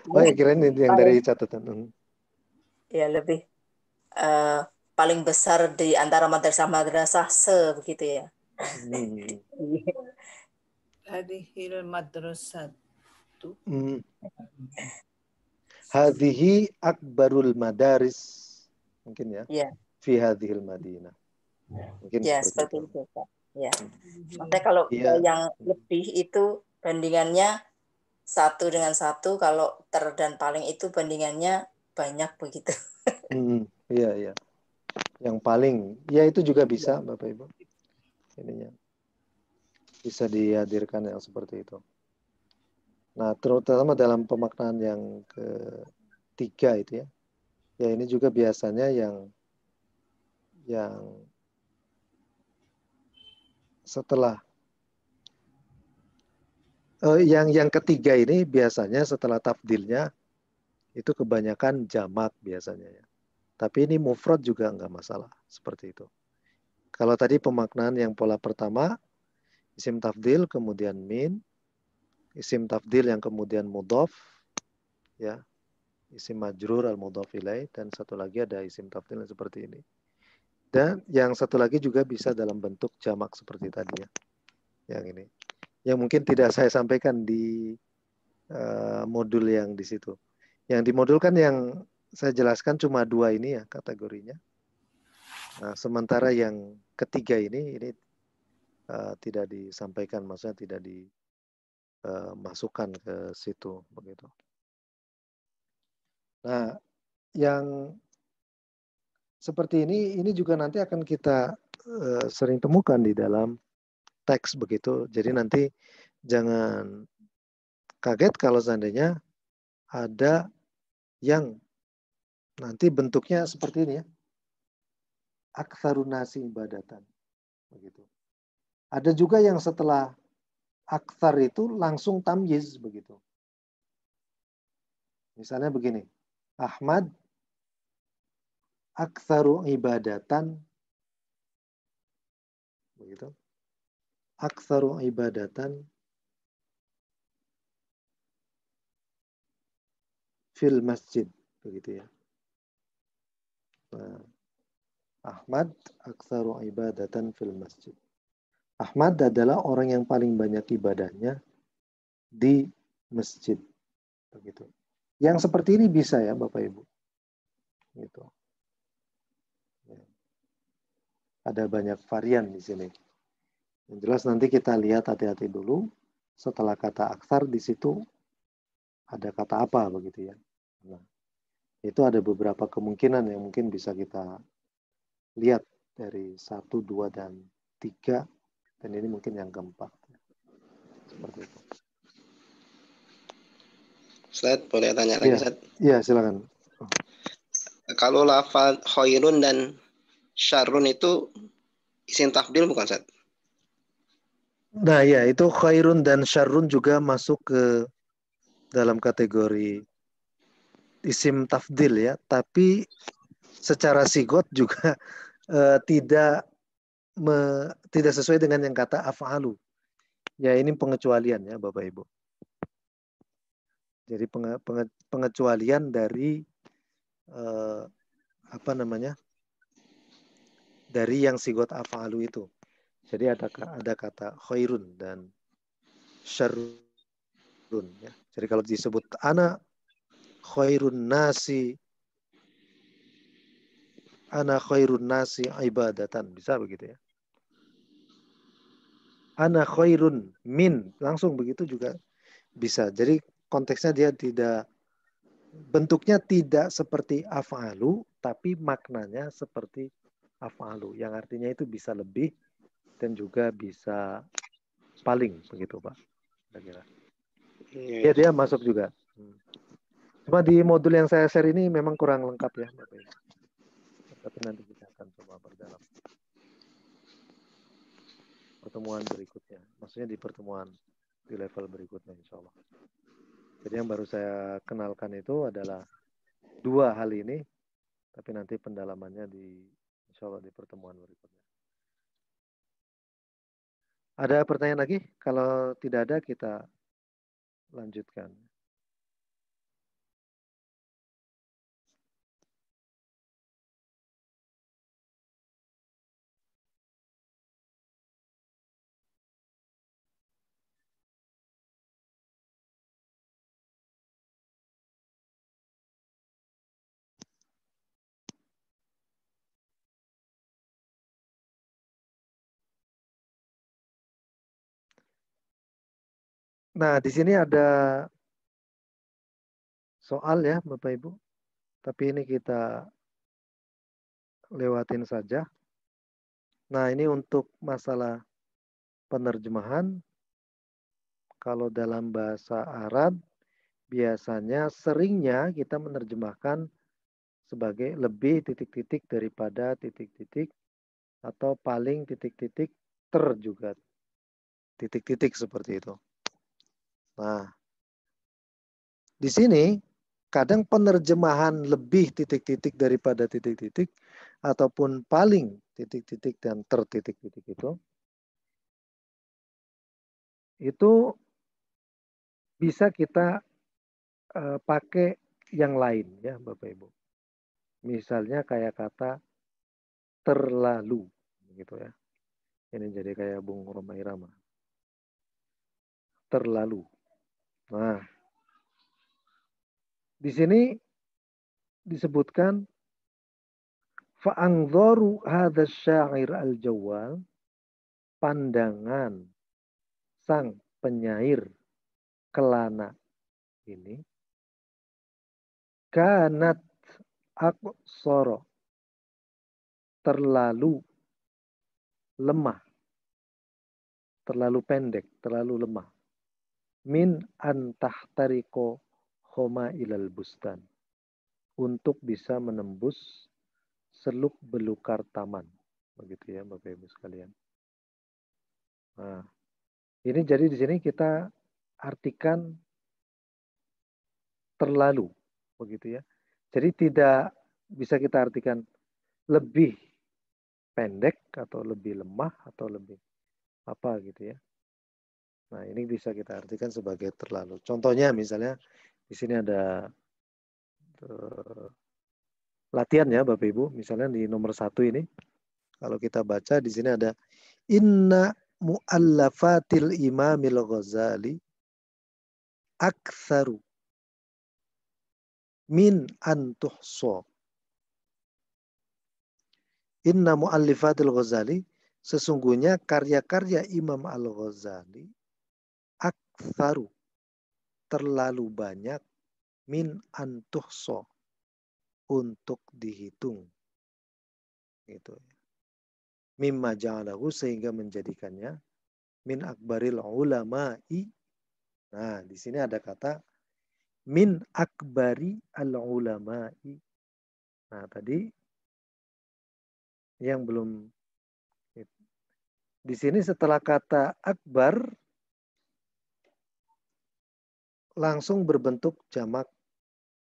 Oh ya, kirain ini yang dari paling catatan. ya lebih paling besar di antara madrasah-madrasah begitu ya. Hmm. Hadhil madrasatu. Hadhihi akbarul madaris. Mungkin ya. Ya, Fi hadhil Madinah. Mungkin ya seperti seperti itu. itu, Pak. Ya. Hmm. Maksudnya kalau Iya. yang lebih itu bandingannya satu dengan satu, kalau ter dan paling itu bandingannya banyak begitu. Iya, iya. Yang paling, ya itu juga Ya. bisa, Bapak Ibu. Ininya bisa dihadirkan yang seperti itu. Nah, terutama dalam pemaknaan yang ketiga itu ya. Ya ini juga biasanya yang setelah yang ketiga ini biasanya setelah tafdilnya itu kebanyakan jamak biasanya ya. Tapi ini mufrad juga nggak masalah seperti itu. Kalau tadi pemaknaan yang pola pertama isim tafdil kemudian min, isim tafdil yang kemudian mudhof ya, isim majrur al mudhof ilaih, dan satu lagi ada isim tafdil yang seperti ini. Dan yang satu lagi juga bisa dalam bentuk jamak seperti tadi ya. Yang ini. Yang mungkin tidak saya sampaikan di modul yang di situ. Yang di modul kan yang saya jelaskan cuma dua ini ya kategorinya. Nah, sementara yang ketiga ini tidak disampaikan, maksudnya tidak dimasukkan ke situ begitu. Nah, yang seperti ini juga nanti akan kita sering temukan di dalam teks begitu. Jadi nanti jangan kaget kalau seandainya ada yang nanti bentuknya seperti ini ya. Aktsarunasi ibadatan begitu. Ada juga yang setelah aktsar itu langsung tamyiz begitu. Misalnya begini. Ahmad aktsaru ibadatan begitu. Aktsaru ibadatan fil masjid begitu ya. Nah, Ahmad aktsaru ibadatan fil masjid. Ahmad adalah orang yang paling banyak ibadahnya di masjid begitu. Yang seperti ini bisa ya Bapak Ibu. Gitu. Ya. Ada banyak varian di sini. Yang jelas nanti kita lihat hati-hati dulu. Setelah kata aksar di situ ada kata apa begitu ya. Nah, itu ada beberapa kemungkinan yang mungkin bisa kita lihat dari 1, 2, dan 3. Dan ini mungkin yang keempat. Seperti itu. Ustaz, boleh tanya lagi, Ustaz? Iya, silakan. Kalau lafaz khairun dan syarrun itu isim tafdil bukan, Ustaz? Nah, ya, itu khairun dan syarrun juga masuk ke dalam kategori isim tafdil ya, tapi secara sigot juga tidak sesuai dengan yang kata af'alu. Ya ini pengecualian ya Bapak Ibu. Jadi pengecualian dari dari yang sigot af'alu itu. Jadi ada kata khairun dan syarrun ya. Jadi kalau disebut ana khairun nasi ibadatan, bisa begitu ya. Ana khairun min, langsung begitu juga bisa. Jadi konteksnya dia bentuknya tidak seperti af'alu, tapi maknanya seperti af'alu. Yang artinya itu bisa lebih dan juga bisa paling begitu Pak. Kira-kira. Ya dia masuk juga. Cuma di modul yang saya share ini memang kurang lengkap ya Bapak Ibu. Tapi nanti kita akan coba perdalam pertemuan berikutnya. Maksudnya di pertemuan di level berikutnya insya Allah. Jadi yang baru saya kenalkan itu adalah dua hal ini, tapi nanti pendalamannya insya Allah di pertemuan berikutnya. Ada pertanyaan lagi? Kalau tidak ada kita lanjutkan. Nah, di sini ada soal ya Bapak Ibu. Tapi ini kita lewatin saja. Nah, ini untuk masalah penerjemahan. Kalau dalam bahasa Arab, biasanya seringnya kita menerjemahkan sebagai lebih titik-titik daripada titik-titik atau paling titik-titik juga titik-titik seperti itu. Nah, di sini kadang penerjemahan lebih titik-titik daripada titik-titik ataupun paling titik-titik dan tertitik-titik itu bisa kita pakai yang lain ya Bapak Ibu. Misalnya kayak kata terlalu gitu ya. Ini jadi kayak Bung Roma Irama. Terlalu. Nah, di sini disebutkan fa'angdharu hadha syair al-jawwal, pandangan sang penyair kelana ini kanat aqsara, terlalu lemah, terlalu pendek, terlalu lemah. Min antahtariko khoma ilal bustan, untuk bisa menembus seluk belukar taman. Begitu ya Bapak Ibu sekalian. Nah, ini jadi di sini kita artikan terlalu, begitu ya. Jadi tidak bisa kita artikan lebih pendek atau lebih lemah atau lebih apa gitu ya. Nah, ini bisa kita artikan sebagai terlalu. Contohnya misalnya di sini ada latihan ya Bapak Ibu. Misalnya di nomor 1 ini, kalau kita baca di sini ada inna mu'allafatil imamil Ghazali aktsaru min antuhso. Inna mu'allifatil Ghazali, sesungguhnya karya-karya Imam Al-Ghazali aktsaru, terlalu banyak, min antuhso, untuk dihitung. Gitu. Mimma ja'alahu, sehingga menjadikannya min akbaril ulama'i. Nah, di sini ada kata min akbari al-ulama'i. Nah, tadi yang belum, di sini setelah kata akbar langsung berbentuk jamak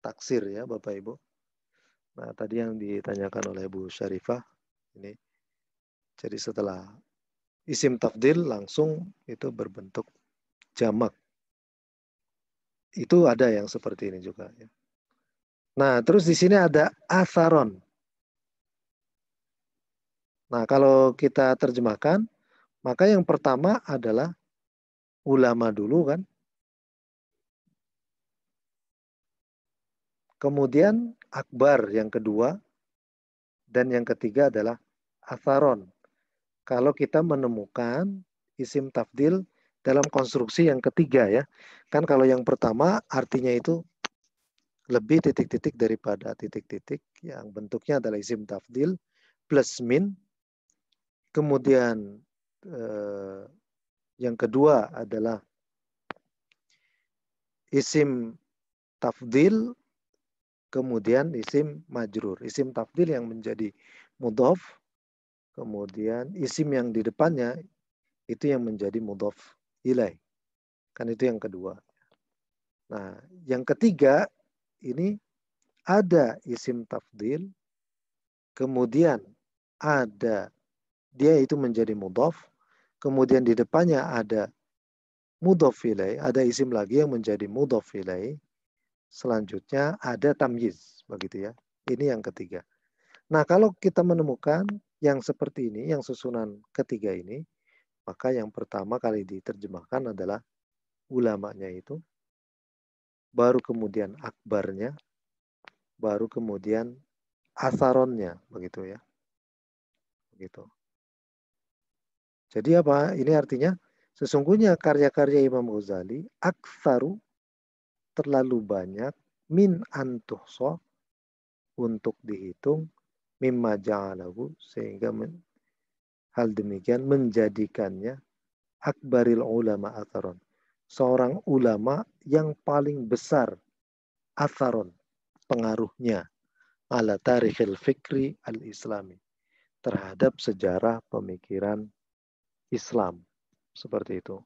taksir ya Bapak Ibu. Nah, tadi yang ditanyakan oleh Bu Syarifah ini. Jadi setelah isim tafdil langsung itu berbentuk jamak. Itu ada yang seperti ini juga ya. Nah, terus di sini ada atharon. Nah, kalau kita terjemahkan, maka yang pertama adalah ulama dulu kan. Kemudian akbar yang kedua. Dan yang ketiga adalah atharon. Kalau kita menemukan isim tafdil dalam konstruksi yang ketiga ya. Kan kalau yang pertama artinya itu lebih titik-titik daripada titik-titik. Yang bentuknya adalah isim tafdil plus min. Kemudian yang kedua adalah isim tafdil, kemudian isim majrur. Isim tafdil yang menjadi mudhof, kemudian isim yang di depannya itu yang menjadi mudhof ilaih. Kan itu yang kedua. Nah, yang ketiga ini ada isim tafdil, kemudian ada dia itu menjadi mudhof, kemudian di depannya ada mudhof ilaih, ada isim lagi yang menjadi mudhof ilaih. Selanjutnya ada tamyiz, begitu ya. Ini yang ketiga. Nah, kalau kita menemukan yang seperti ini, yang susunan ketiga ini, maka yang pertama kali diterjemahkan adalah ulamanya itu, baru kemudian akbarnya, baru kemudian atharonnya, begitu ya. Begitu. Jadi apa? Ini artinya Sesungguhnya karya-karya Imam Ghazali aktsaru, terlalu banyak, min antuhso, untuk dihitung, mimma ja'alahu, sehingga hal demikian menjadikannya akbaril ulama atharon, seorang ulama yang paling besar atharon, pengaruhnya, ala tarikhil fikri al-islami, terhadap sejarah pemikiran Islam. Seperti itu.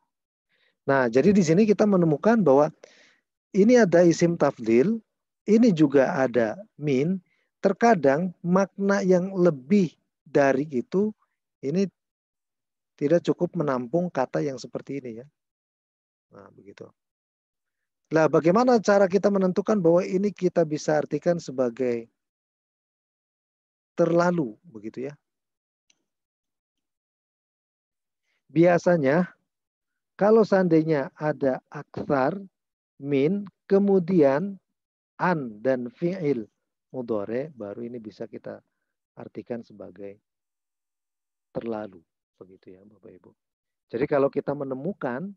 Nah, jadi di sini kita menemukan bahwa ini ada isim tafdil, ini juga ada min. Terkadang makna yang lebih dari itu, ini tidak cukup menampung kata yang seperti ini ya. Nah, begitu. Nah, bagaimana cara kita menentukan bahwa ini kita bisa artikan sebagai terlalu, begitu ya. Biasanya, kalau seandainya ada aktsar, min, kemudian an dan fi'il mudhari, baru ini bisa kita artikan sebagai terlalu, begitu ya Bapak Ibu. Jadi kalau kita menemukan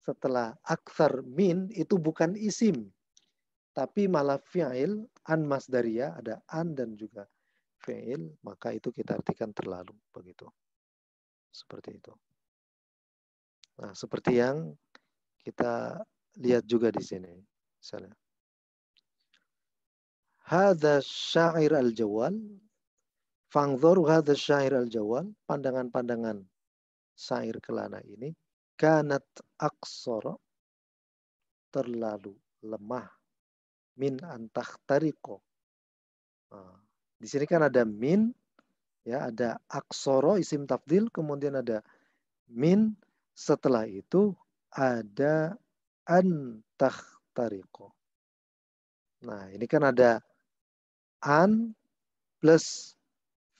setelah aktsar min itu bukan isim, tapi malah fi'il, an masdariyah, ada an dan juga fi'il, maka itu kita artikan terlalu, begitu. Seperti itu. Nah, seperti yang kita lihat juga di sini. Misalnya, hadza syair al-jawal, fangdhuru hadza syair al-jawal, pandangan-pandangan syair kelana ini, kanat aksara, terlalu lemah, min antakhtariqo. Nah, di sini kan ada min, ya, ada aksara isim tafdil, kemudian ada min, setelah itu ada antakhtariqo. Nah, ini kan ada an plus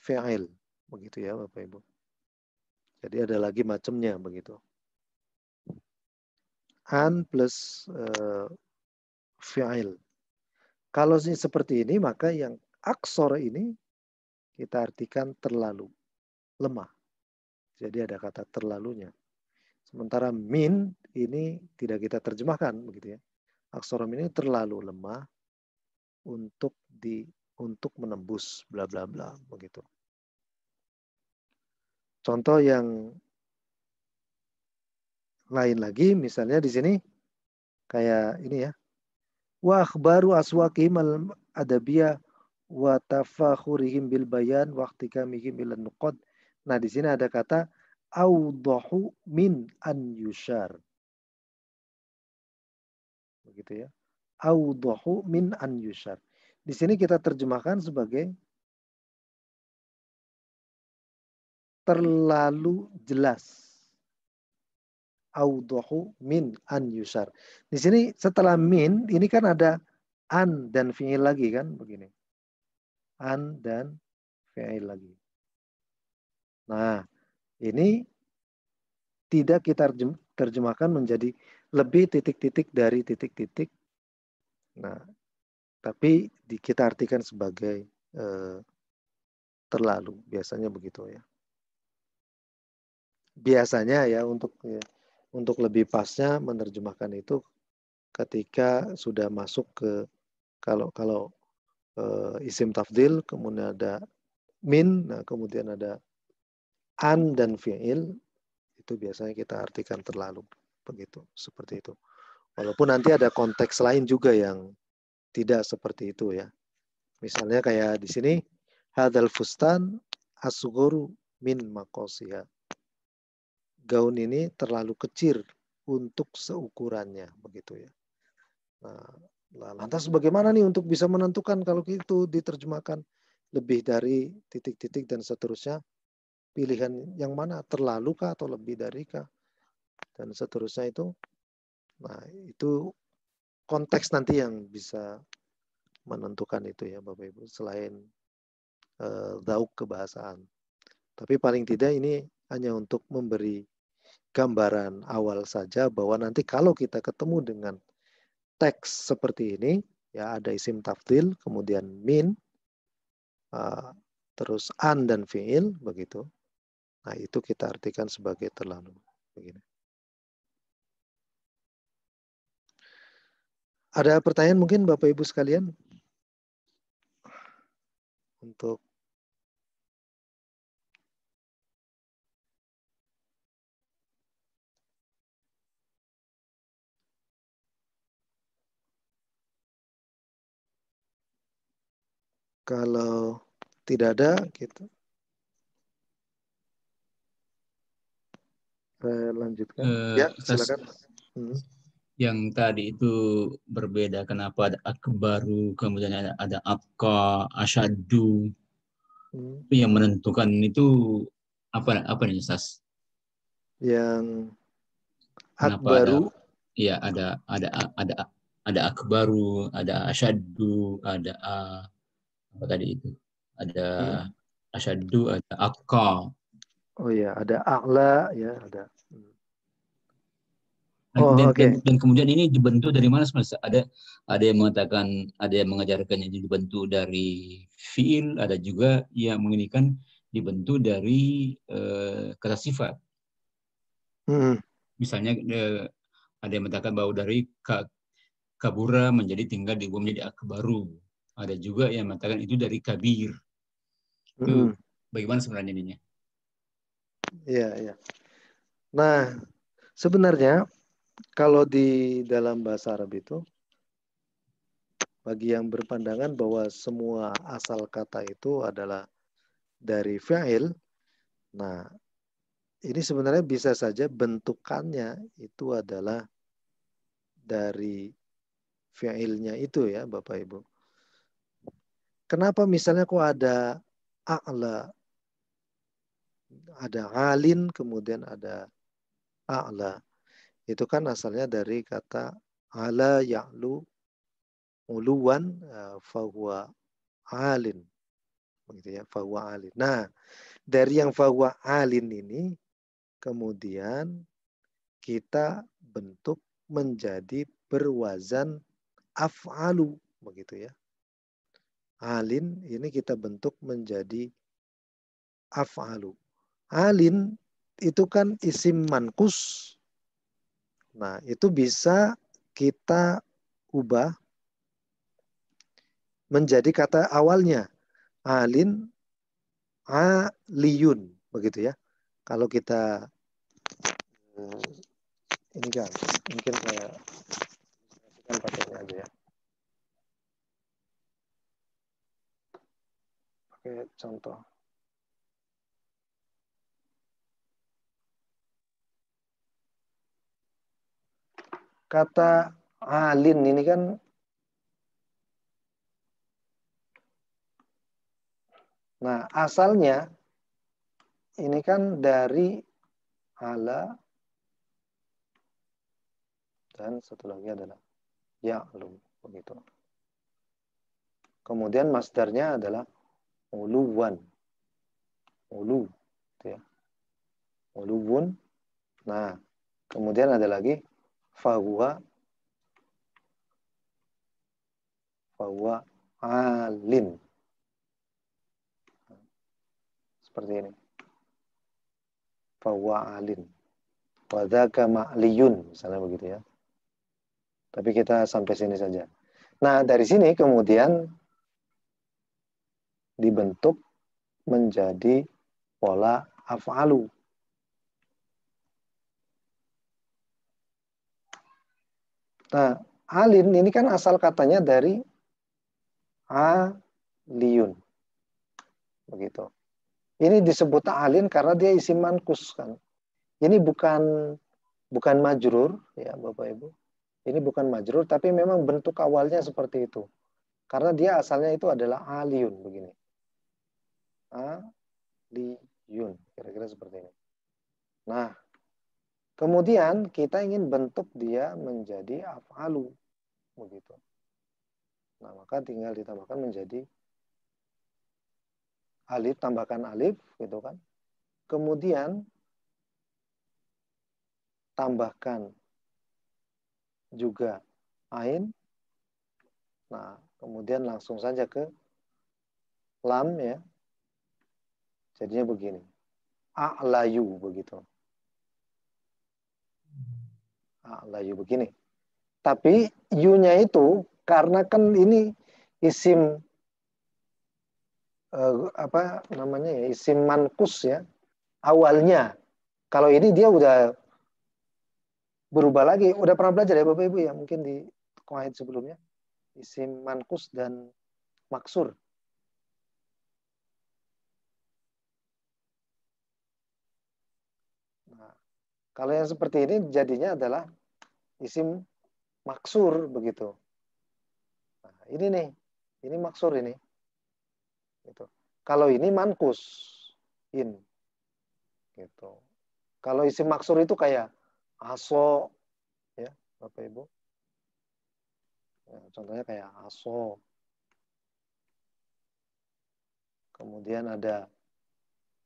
fi'il, begitu ya Bapak Ibu. Jadi ada lagi macamnya begitu. An plus fi'il. Kalau seperti ini, maka yang aksor ini kita artikan terlalu lemah. Jadi ada kata terlalunya. Sementara min ini tidak kita terjemahkan begitu ya. Aksor min ini terlalu lemah untuk menembus bla bla bla begitu. Contoh yang lain lagi, misalnya di sini kayak ini ya. Wa akhbaru aswaqihim al-adabiyah wa tafakhurihim bil bayan wa ihtikamihim ila nuqad. Nah, di sini ada kata awdahu min an yushar. Begitu ya. Awdahu min an yushar. Di sini kita terjemahkan sebagai terlalu jelas. Awdahu min an yushar. Di sini setelah min ini kan ada an dan fi'il lagi kan begini. An dan fi'il lagi. Nah, ini tidak kita terjemahkan menjadi lebih titik-titik dari titik-titik. Nah, tapi kita artikan sebagai terlalu. Biasanya begitu ya. Biasanya ya untuk lebih pasnya menerjemahkan itu ketika sudah masuk ke kalau isim tafdil, kemudian ada min, nah kemudian ada an dan fi'il, itu biasanya kita artikan terlalu, begitu, seperti itu. Walaupun nanti ada konteks lain juga yang tidak seperti itu ya. Misalnya kayak di sini, hadzal fustan asghuru min maqasiha. Gaun ini terlalu kecil untuk seukurannya, begitu ya. Nah, lantas bagaimana nih untuk bisa menentukan kalau itu diterjemahkan lebih dari titik-titik dan seterusnya? Pilihan yang mana? Terlalu kah atau lebih dari kah? Dan seterusnya itu. Nah, itu konteks nanti yang bisa menentukan itu ya Bapak Ibu. Selain dhauk kebahasaan. Tapi paling tidak ini hanya untuk memberi gambaran awal saja bahwa nanti kalau kita ketemu dengan teks seperti ini, ya ada isim tafdil, kemudian min, terus an dan fi'il, begitu. Nah, itu kita artikan sebagai terlalu. Begini. Ada pertanyaan mungkin Bapak Ibu sekalian? Untuk kalau tidak ada, gitu. Saya lanjutkan. Ya, silakan. Yang tadi itu berbeda, kenapa ada akbaru, kemudian ada abqa, asyaddu. Yang menentukan itu apa nih Ustaz? Yang Kenapa akbaru? Ya, ada akbaru, ada asyaddu, ada apa tadi itu? Ada asyaddu, ada abqa. Oh ya, ada a'la, ya ada. Dan kemudian ini dibentuk dari mana sebenarnya? Ada yang mengatakan, ada yang mengajarkannya dibentuk dari fiil, ada juga yang menginginkan dibentuk dari kata sifat. Misalnya ada yang mengatakan bahwa dari kabura menjadi tinggal di bumi menjadi akbaru. Ada juga yang mengatakan itu dari kabir. Itu bagaimana sebenarnya ininya? Iya, iya. Nah, sebenarnya kalau di dalam bahasa Arab itu, bagi yang berpandangan bahwa semua asal kata itu adalah dari fi'il, nah ini sebenarnya bisa saja bentukannya itu adalah dari fi'ilnya itu ya Bapak Ibu. Kenapa misalnya kok ada a'la, ada alin, kemudian ada a'la. Itu kan asalnya dari kata ala ya'lu uluwan fahuwa alin. Begitu ya, fahuwa alin. Nah, dari yang fahuwa alin ini kemudian kita bentuk menjadi berwazan af'alu, begitu ya. Alin ini kita bentuk menjadi af'alu. Alin itu kan isim mankus. Nah, itu bisa kita ubah menjadi kata awalnya. Alin, aliyun, begitu ya. Kalau kita ini kan mungkin saya pakainya aja ya. Pakai contoh. Kata alin ini kan nah asalnya ini kan dari ala dan satu lagi adalah ya'lu, begitu. Kemudian masdarnya adalah uluwan. Ulu, gitu ya. Uluwun. Nah, kemudian ada lagi fahuwa alin. Seperti ini. Fahuwa alin. Wadhaka ma'liyun. Misalnya begitu ya. Tapi kita sampai sini saja. Nah, dari sini kemudian dibentuk menjadi pola af'alu. Nah, alin ini kan asal katanya dari aliyun. Begitu. Ini disebut alin karena dia isim mankus kan. Ini bukan majrur ya Bapak Ibu. Ini bukan majrur tapi memang bentuk awalnya seperti itu. Karena dia asalnya itu adalah aliyun begini. Aliyun, kira-kira seperti ini. Nah, kemudian kita ingin bentuk dia menjadi af'alu begitu. Nah, maka tinggal ditambahkan menjadi alif, tambahkan alif gitu kan. Kemudian tambahkan juga ain. Nah, kemudian langsung saja ke lam ya. Jadinya begini. A'layu begitu. A'layu begini. Tapi yu-nya itu karena kan ini isim apa namanya ya, isim mankus ya, awalnya. Kalau ini dia udah berubah lagi. Udah pernah belajar ya Bapak Ibu ya, mungkin di qawaid sebelumnya. Isim mankus dan maksur. Nah, kalau yang seperti ini jadinya adalah isim maksur begitu. Nah, ini nih, ini maksur ini. Gitu. Kalau ini mankus, in. Gitu. Kalau isim maksur itu kayak aso, ya Bapak Ibu. Ya, contohnya kayak aso. Kemudian ada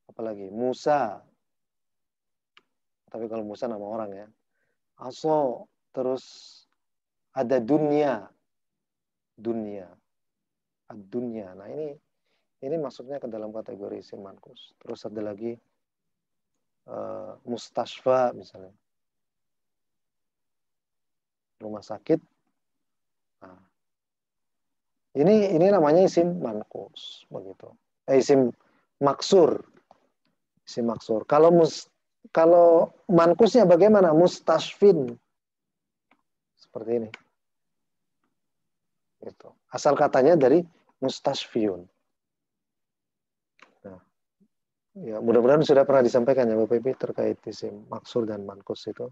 apa lagi? Musa. Tapi kalau Musa nama orang ya. Aso. Terus ada dunia. Dunia. Ad-dunya. Nah ini masuknya ke dalam kategori isim mankus. Terus ada lagi mustashfa misalnya. Rumah sakit. Nah, ini namanya isim mankus begitu. Isim maksur. Isim maksur. Kalau mankusnya bagaimana? Mustashfin. Seperti ini. Gitu. Asal katanya dari mustashfiun. Nah, ya mudah-mudahan sudah pernah disampaikan ya Bapak Ibu terkait isim maksur dan mankus itu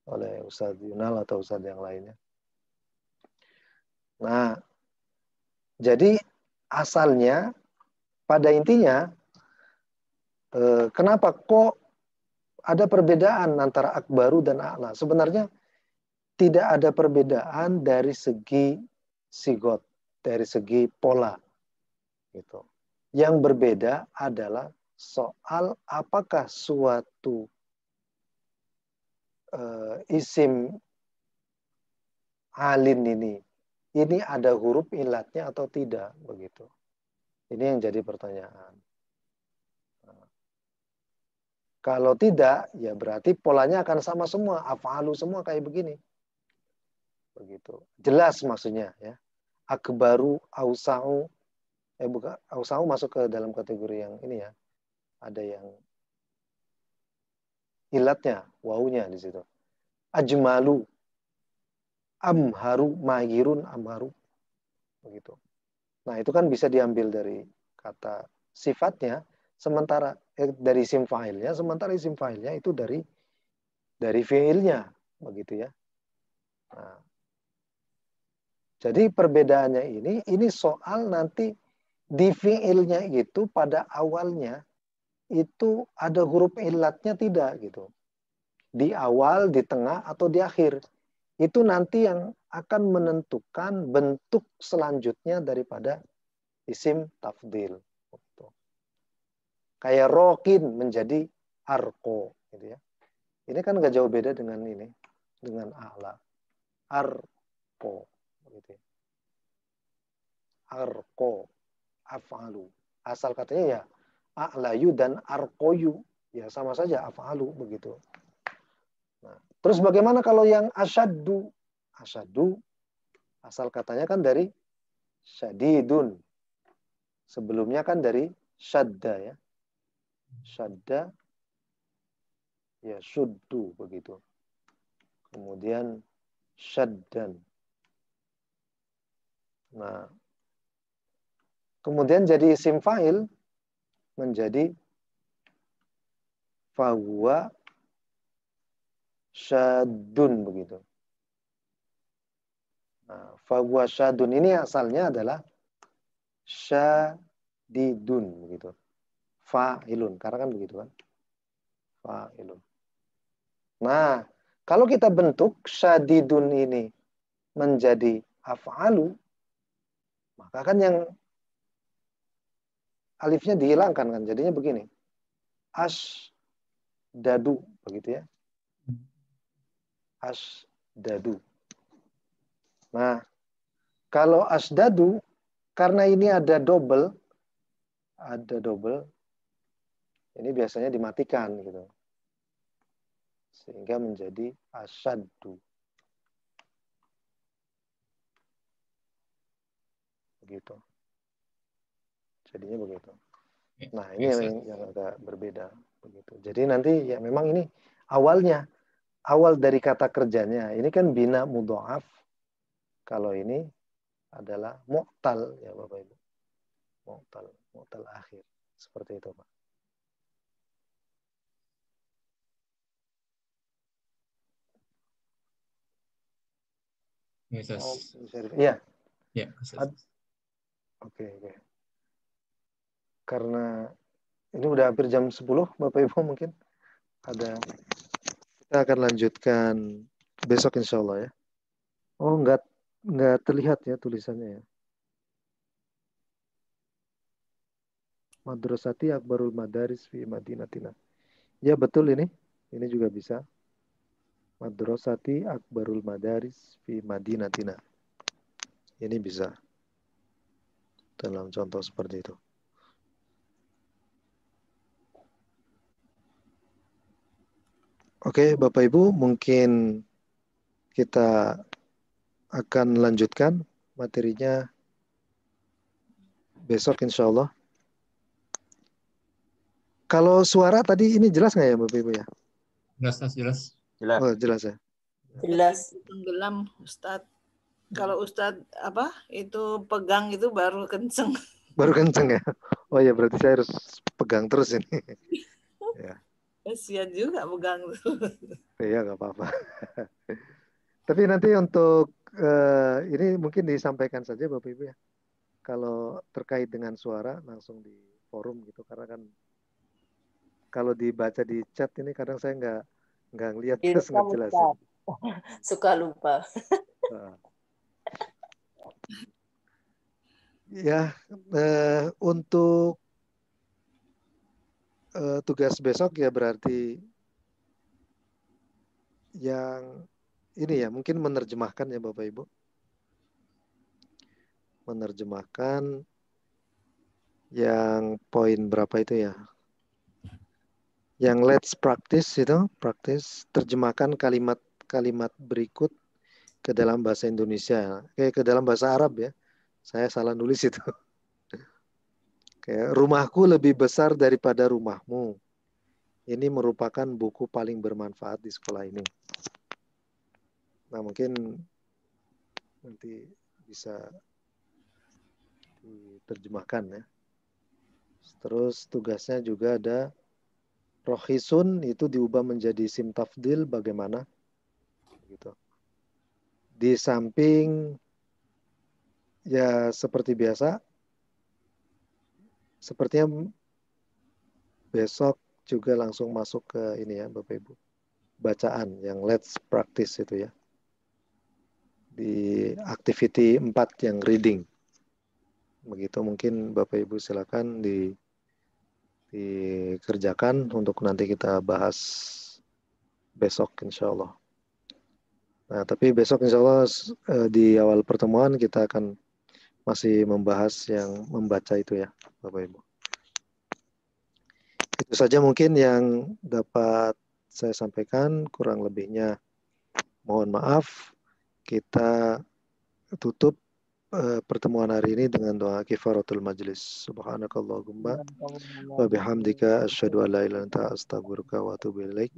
oleh Ustadz Yunal atau Ustadz yang lainnya. Nah, jadi asalnya pada intinya kenapa kok ada perbedaan antara akbaru dan a'la? Sebenarnya tidak ada perbedaan dari segi sigot, dari segi pola. Gitu. Yang berbeda adalah soal apakah suatu isim alin ini ada huruf ilatnya atau tidak begitu. Ini yang jadi pertanyaan. Kalau tidak, ya berarti polanya akan sama semua, af'alu semua kayak begini. Begitu. Jelas maksudnya ya. Akbaru, ausa'u, bukan, ausa'u masuk ke dalam kategori yang ini ya. Ada yang ilatnya, wawunya di situ. Ajmalu, amharu, mahirun, amharu. Begitu. Nah, itu kan bisa diambil dari kata sifatnya, sementara dari isim fa'ilnya, sementara isim fa'ilnya itu dari fi'ilnya, begitu ya. Nah, jadi perbedaannya ini soal nanti di fi'ilnya itu pada awalnya itu ada huruf ilatnya tidak gitu. Di awal, di tengah, atau di akhir. Itu nanti yang akan menentukan bentuk selanjutnya daripada isim tafdil. Kayak rokin menjadi arko. Gitu ya. Ini kan gak jauh beda dengan ini. Dengan a'la. Arko. Gitu ya. Arko. Af'alu. Asal katanya ya a'layu dan arkoyu. Ya sama saja af'alu begitu. Nah, terus bagaimana kalau yang asyaddu? Asyaddu asal katanya kan dari syadidun. Sebelumnya kan dari syadda ya. Syadda ya syuddu begitu. Kemudian syaddan. Nah, kemudian jadi isim fa'il menjadi fahuwa syaddun begitu. Nah, fahuwa syaddun ini asalnya adalah syadidun begitu. Fa'ilun, karena kan begitu kan. Fa'ilun. Nah, kalau kita bentuk syadidun ini menjadi af'alu, maka kan yang alifnya dihilangkan kan. Jadinya begini. Asdadu, begitu ya. Asdadu. Nah, kalau asdadu, karena ini ada double, ini biasanya dimatikan gitu. Sehingga menjadi asyaddu. begitu. Jadinya begitu. Ya, Nah, oke, ini Ustaz. yang agak berbeda begitu. Jadi nanti ya memang ini awalnya, awal dari kata kerjanya ini kan bina mudha'af. Kalau ini adalah mu'tal ya Bapak Ibu. Mu'tal akhir. Seperti itu, Pak. Ya, Ustaz. Oh, iya. Ya, Ustaz. Oke. Karena ini udah hampir jam 10, Bapak Ibu mungkin ada. Kita akan lanjutkan besok insya Allah ya. Oh, nggak terlihat ya tulisannya ya. Madrasati Akbarul Madaris fi Madinatina. Ya betul ini. Ini juga bisa. Madrasati Akbarul Madaris fi Madinatina. Ini bisa. Dalam contoh seperti itu. Oke, Bapak Ibu, mungkin kita akan lanjutkan materinya besok insya Allah. Kalau suara tadi ini jelas nggak ya Bapak Ibu ya? Jelas, Ustaz, jelas. Oh, jelas ya. Jelas. Tenggelam, Ustadz. Kalau Ustadz itu pegang itu baru kenceng. Baru kenceng ya? Oh ya, berarti saya harus pegang terus ini. Ya. Kasihan juga pegang terus. Ya, nggak apa-apa. Tapi nanti untuk ini mungkin disampaikan saja Bapak Ibu ya. Kalau terkait dengan suara langsung di forum gitu. Karena kan kalau dibaca di chat ini kadang saya nggak ngeliat terus ngejelasin. Suka lupa. Ya, untuk tugas besok ya berarti yang ini ya mungkin menerjemahkan ya Bapak Ibu. Menerjemahkan yang poin berapa itu ya? Yang let's practice itu, practice terjemahkan kalimat-kalimat berikut ke dalam bahasa Indonesia. Kayak ke dalam bahasa Arab ya. Saya salah nulis itu. Kayak rumahku lebih besar daripada rumahmu. Ini merupakan buku paling bermanfaat di sekolah ini. Nah, mungkin nanti bisa diterjemahkan ya. Terus tugasnya juga ada rohisun itu diubah menjadi sim tafdil bagaimana? Gitu. Di samping ya seperti biasa, sepertinya besok juga langsung masuk ke ini ya Bapak Ibu. Bacaan yang let's practice itu ya. Di activity 4 yang reading. Begitu mungkin Bapak Ibu silakan dikerjakan untuk nanti kita bahas besok insya Allah. Nah, tapi besok insya Allah di awal pertemuan kita akan masih membahas yang membaca itu ya, Bapak Ibu. Itu saja mungkin yang dapat saya sampaikan, kurang lebihnya mohon maaf. Kita tutup pertemuan hari ini dengan doa kifaratul majlis. Subhanakallahumma wa bihamdika asyhadu an la ilaha illa anta astaghfiruka wa atubu ilaik.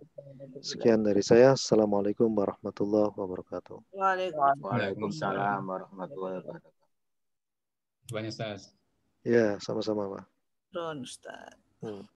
Sekian dari saya. Assalamualaikum warahmatullahi wabarakatuh. Waalaikumsalam warahmatullahi wabarakatuh. Banyak, Ustaz. Ya, sama-sama, Pak. Ustadz.